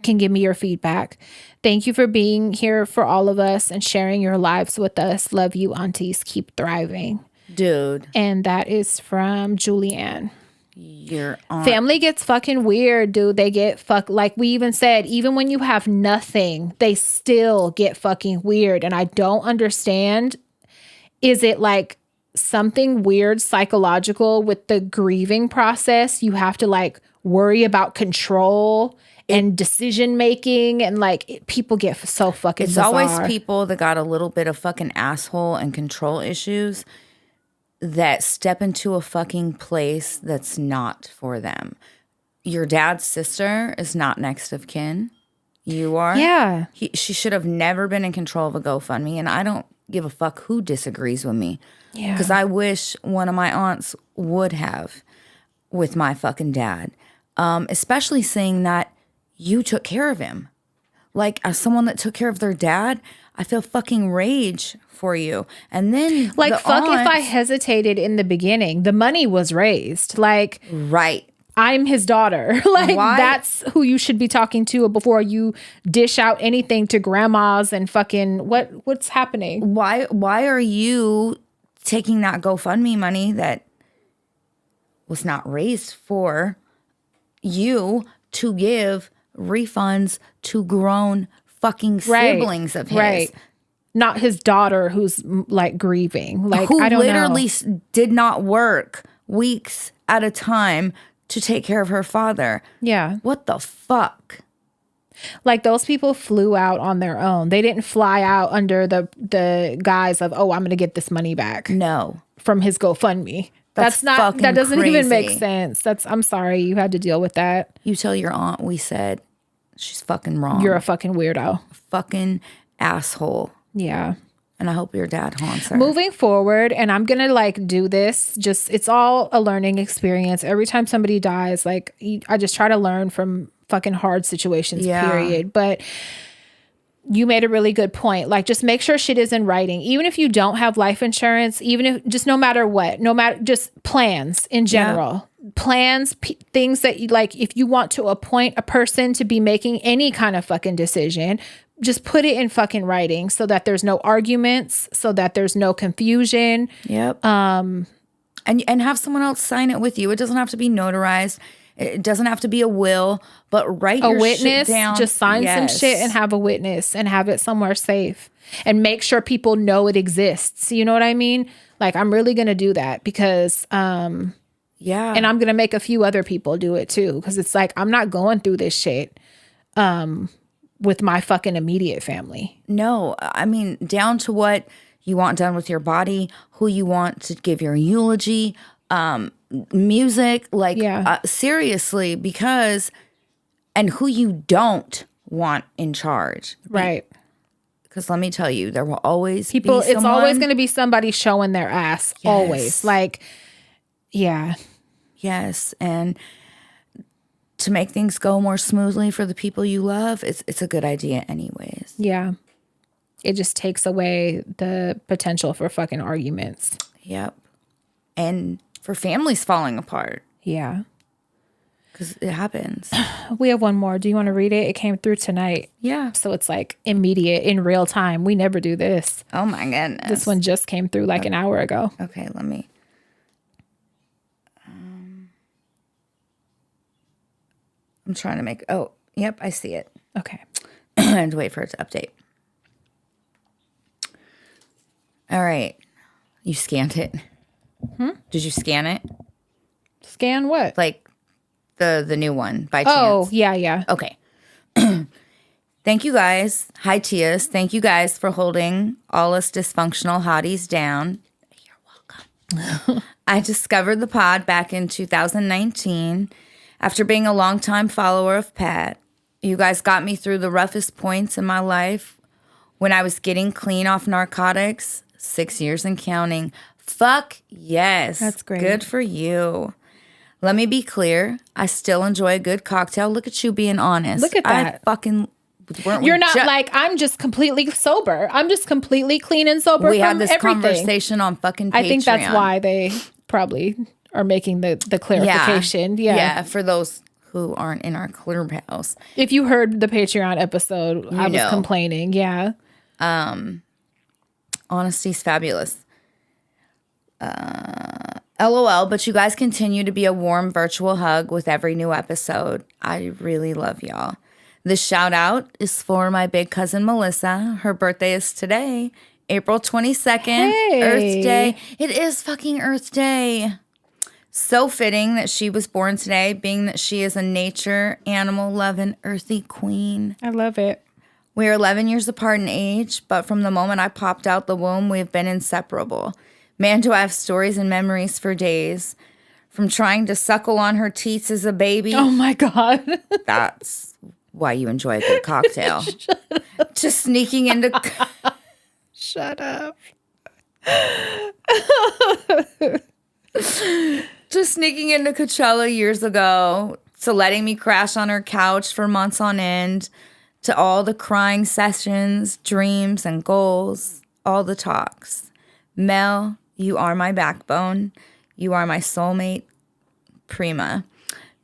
give me your feedback. Thank you for being here for all of us and sharing your lives with us. Love you, aunties. Keep thriving. Dude. And that is from Julianne. Your aunt. Family gets fucking weird, dude. They get like we even said, even when you have nothing, they still get fucking weird. And I don't understand. Is it like something weird psychological with the grieving process? You have to like worry about control and decision making, and like people get so fucking It's bizarre. always people that got a little bit of fucking asshole and control issues that step into a fucking place that's not for them. Your dad's sister is not next of kin. You are. Yeah. She should have never been in control of a GoFundMe, and I don't give a fuck who disagrees with me. Yeah. Because I wish one of my aunts would have with my fucking dad. Especially seeing that you took care of him. Like, as someone that took care of their dad, I feel fucking rage for you. And then Like, the fuck if I aunts- hesitated in the beginning. The money was raised. Like, Right. I'm his daughter. Like, Why? that's who you should be talking to before you dish out anything to grandmas and fucking what's happening? Why are you taking that GoFundMe money that was not raised for you to give refunds to grown fucking siblings of his? Right. Not his daughter who's like grieving. Like, Who I don't literally know. did not work weeks at a time to take care of her father. Yeah. What the fuck? Like, those people flew out on their own. They didn't fly out under the guise of, oh, I'm going to get this money back No. from his GoFundMe. That's not, fucking that doesn't even make crazy. sense. I'm sorry you had to deal with that. You tell your aunt we said she's fucking wrong. You're a fucking weirdo. fucking asshole. Yeah. And I hope your dad haunts her. Moving forward, and I'm going to like do this, just it's all a learning experience. Every time somebody dies, like I just try to learn from fucking hard situations, Yeah. period. But you made a really good point. Like, just make sure shit is in writing. Even if you don't have life insurance, even if just no matter what, no matter just plans in general. Plans, things that you like, if you want to appoint a person to be making any kind of fucking decision, just put it in fucking writing so that there's no arguments, so that there's no confusion. Yep. And have someone else sign it with you. It doesn't have to be notarized. It doesn't have to be a will, but write A your witness, shit down. just sign some shit and have a witness and have it somewhere safe and make sure people know it exists. You know what I mean? Like, I'm really going to do that because, yeah. and I'm going to make a few other people do it too. Cause it's like, I'm not going through this shit, with my fucking immediate family. No, I mean, down to what you want done with your body, who you want to give your eulogy, music, like, seriously, because, and who you don't want in charge. Right. Because let me tell you, there will always People, be it's always someone- going to be somebody showing their ass. Yes. Always. Like, yeah. Yes, and to make things go more smoothly for the people you love, it's a good idea anyways. Yeah. It just takes away the potential for fucking arguments. Yep. And for families falling apart. Yeah. Because it happens. We have one more. Do you want to read it? It came through tonight. Yeah. So it's like immediate, in real time. We never do this. Oh my goodness. This one just came through like an hour ago. Okay, let me. I'm trying to make. Oh, yep, I see it. Okay. I have to wait for it to update. All right. You scanned it. Did you scan it? Scan what? Like the new one by chance? Oh, yeah, yeah. Okay. Thank you guys. Hi, Tias. Thank you guys for holding all us dysfunctional hotties down. You're welcome. I discovered the pod back in 2019 after being a longtime follower of Pat. You guys got me through the roughest points in my life when I was getting clean off narcotics, 6 years and counting. Fuck yes. That's great. Good for you. Let me be clear. I still enjoy a good cocktail. Look at you being honest. Look at that. You're not like, I'm just completely sober. I'm just completely clean and sober. We from had this everything. conversation on fucking Patreon. I think that's why they probably are making the clarification. Yeah. For those who aren't in our clubhouse. If you heard the Patreon episode, I was complaining. Yeah. Honesty's fabulous. LOL, but you guys continue to be a warm virtual hug with every new episode. I really love y'all. This shout out is for my big cousin Melissa. Her birthday is today, April 22nd, Earth Day. It is fucking Earth Day. So fitting that she was born today, being that she is a nature, animal-loving, earthy queen. I love it. We are 11 years apart in age, but from the moment I popped out the womb, we've been inseparable. Man, do I have stories and memories for days. From trying to suckle on her teats as a baby. Oh, my God. That's why you enjoy a good cocktail. Just sneaking into... Shut up. Just sneaking into Coachella years ago, to letting me crash on her couch for months on end, to all the crying sessions, dreams, and goals, all the talks. Mel, you are my backbone. You are my soulmate. Prima.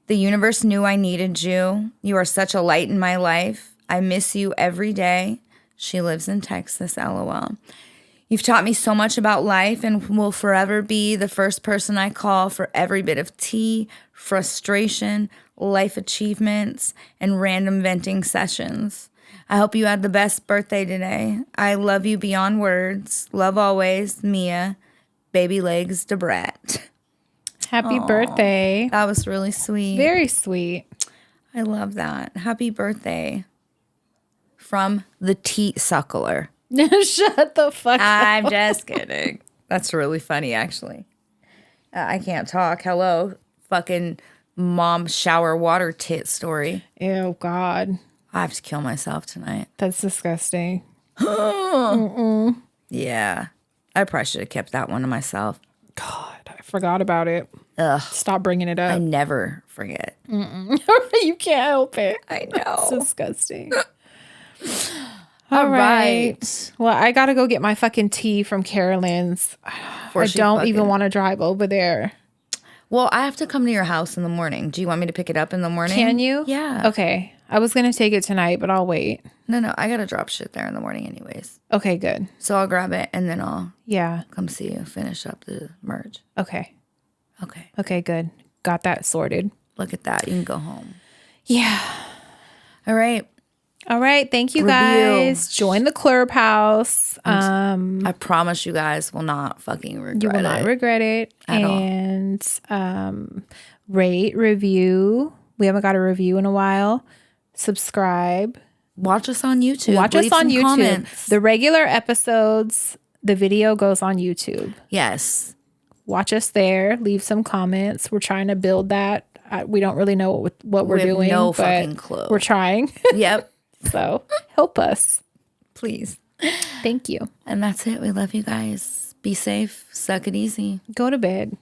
The universe knew I needed you. You are such a light in my life. I miss you every day. She lives in Texas, LOL. You've taught me so much about life and will forever be the first person I call for every bit of tea, frustration, life achievements, and random venting sessions. I hope you had the best birthday today. I love you beyond words. Love always, Mia. Baby legs, Debrat. Happy birthday. That was really sweet. Very sweet. I love that. Happy birthday. From the teat suckler. Shut the fuck up. I'm just kidding. That's really funny, actually. I can't talk. Hello. Fucking mom shower water tit story. Ew, God. I have to kill myself tonight. That's disgusting. Yeah. I probably should have kept that one to myself. God, I forgot about it. Ugh. Stop bringing it up. I never forget. You can't help it. I know. It's disgusting. All right. Well, I got to go get my fucking tea from Carolyn's. I don't even want to drive over there. Well, I have to come to your house in the morning. Do you want me to pick it up in the morning? Can you? Yeah. Okay. I was going to take it tonight, but I'll wait. No, I got to drop shit there in the morning anyways. Okay, good. So I'll grab it and then I'll come see you, finish up the merge. Okay. Okay. Okay, good. Got that sorted. Look at that. You can go home. Yeah. All right. Thank you guys. Join the clubhouse. I promise you guys will not fucking regret it. You will not regret it. At all. And rate, review. We haven't got a review in a while. Subscribe. Watch us on YouTube. Watch us on YouTube. Comments. The regular episodes, the video goes on YouTube. Yes. Watch us there. Leave some comments. We're trying to build that. We don't really know what we're doing. No but fucking clue. We're trying. Yep. So help us. Please. Thank you. And that's it. We love you guys. Be safe. Suck it easy. Go to bed.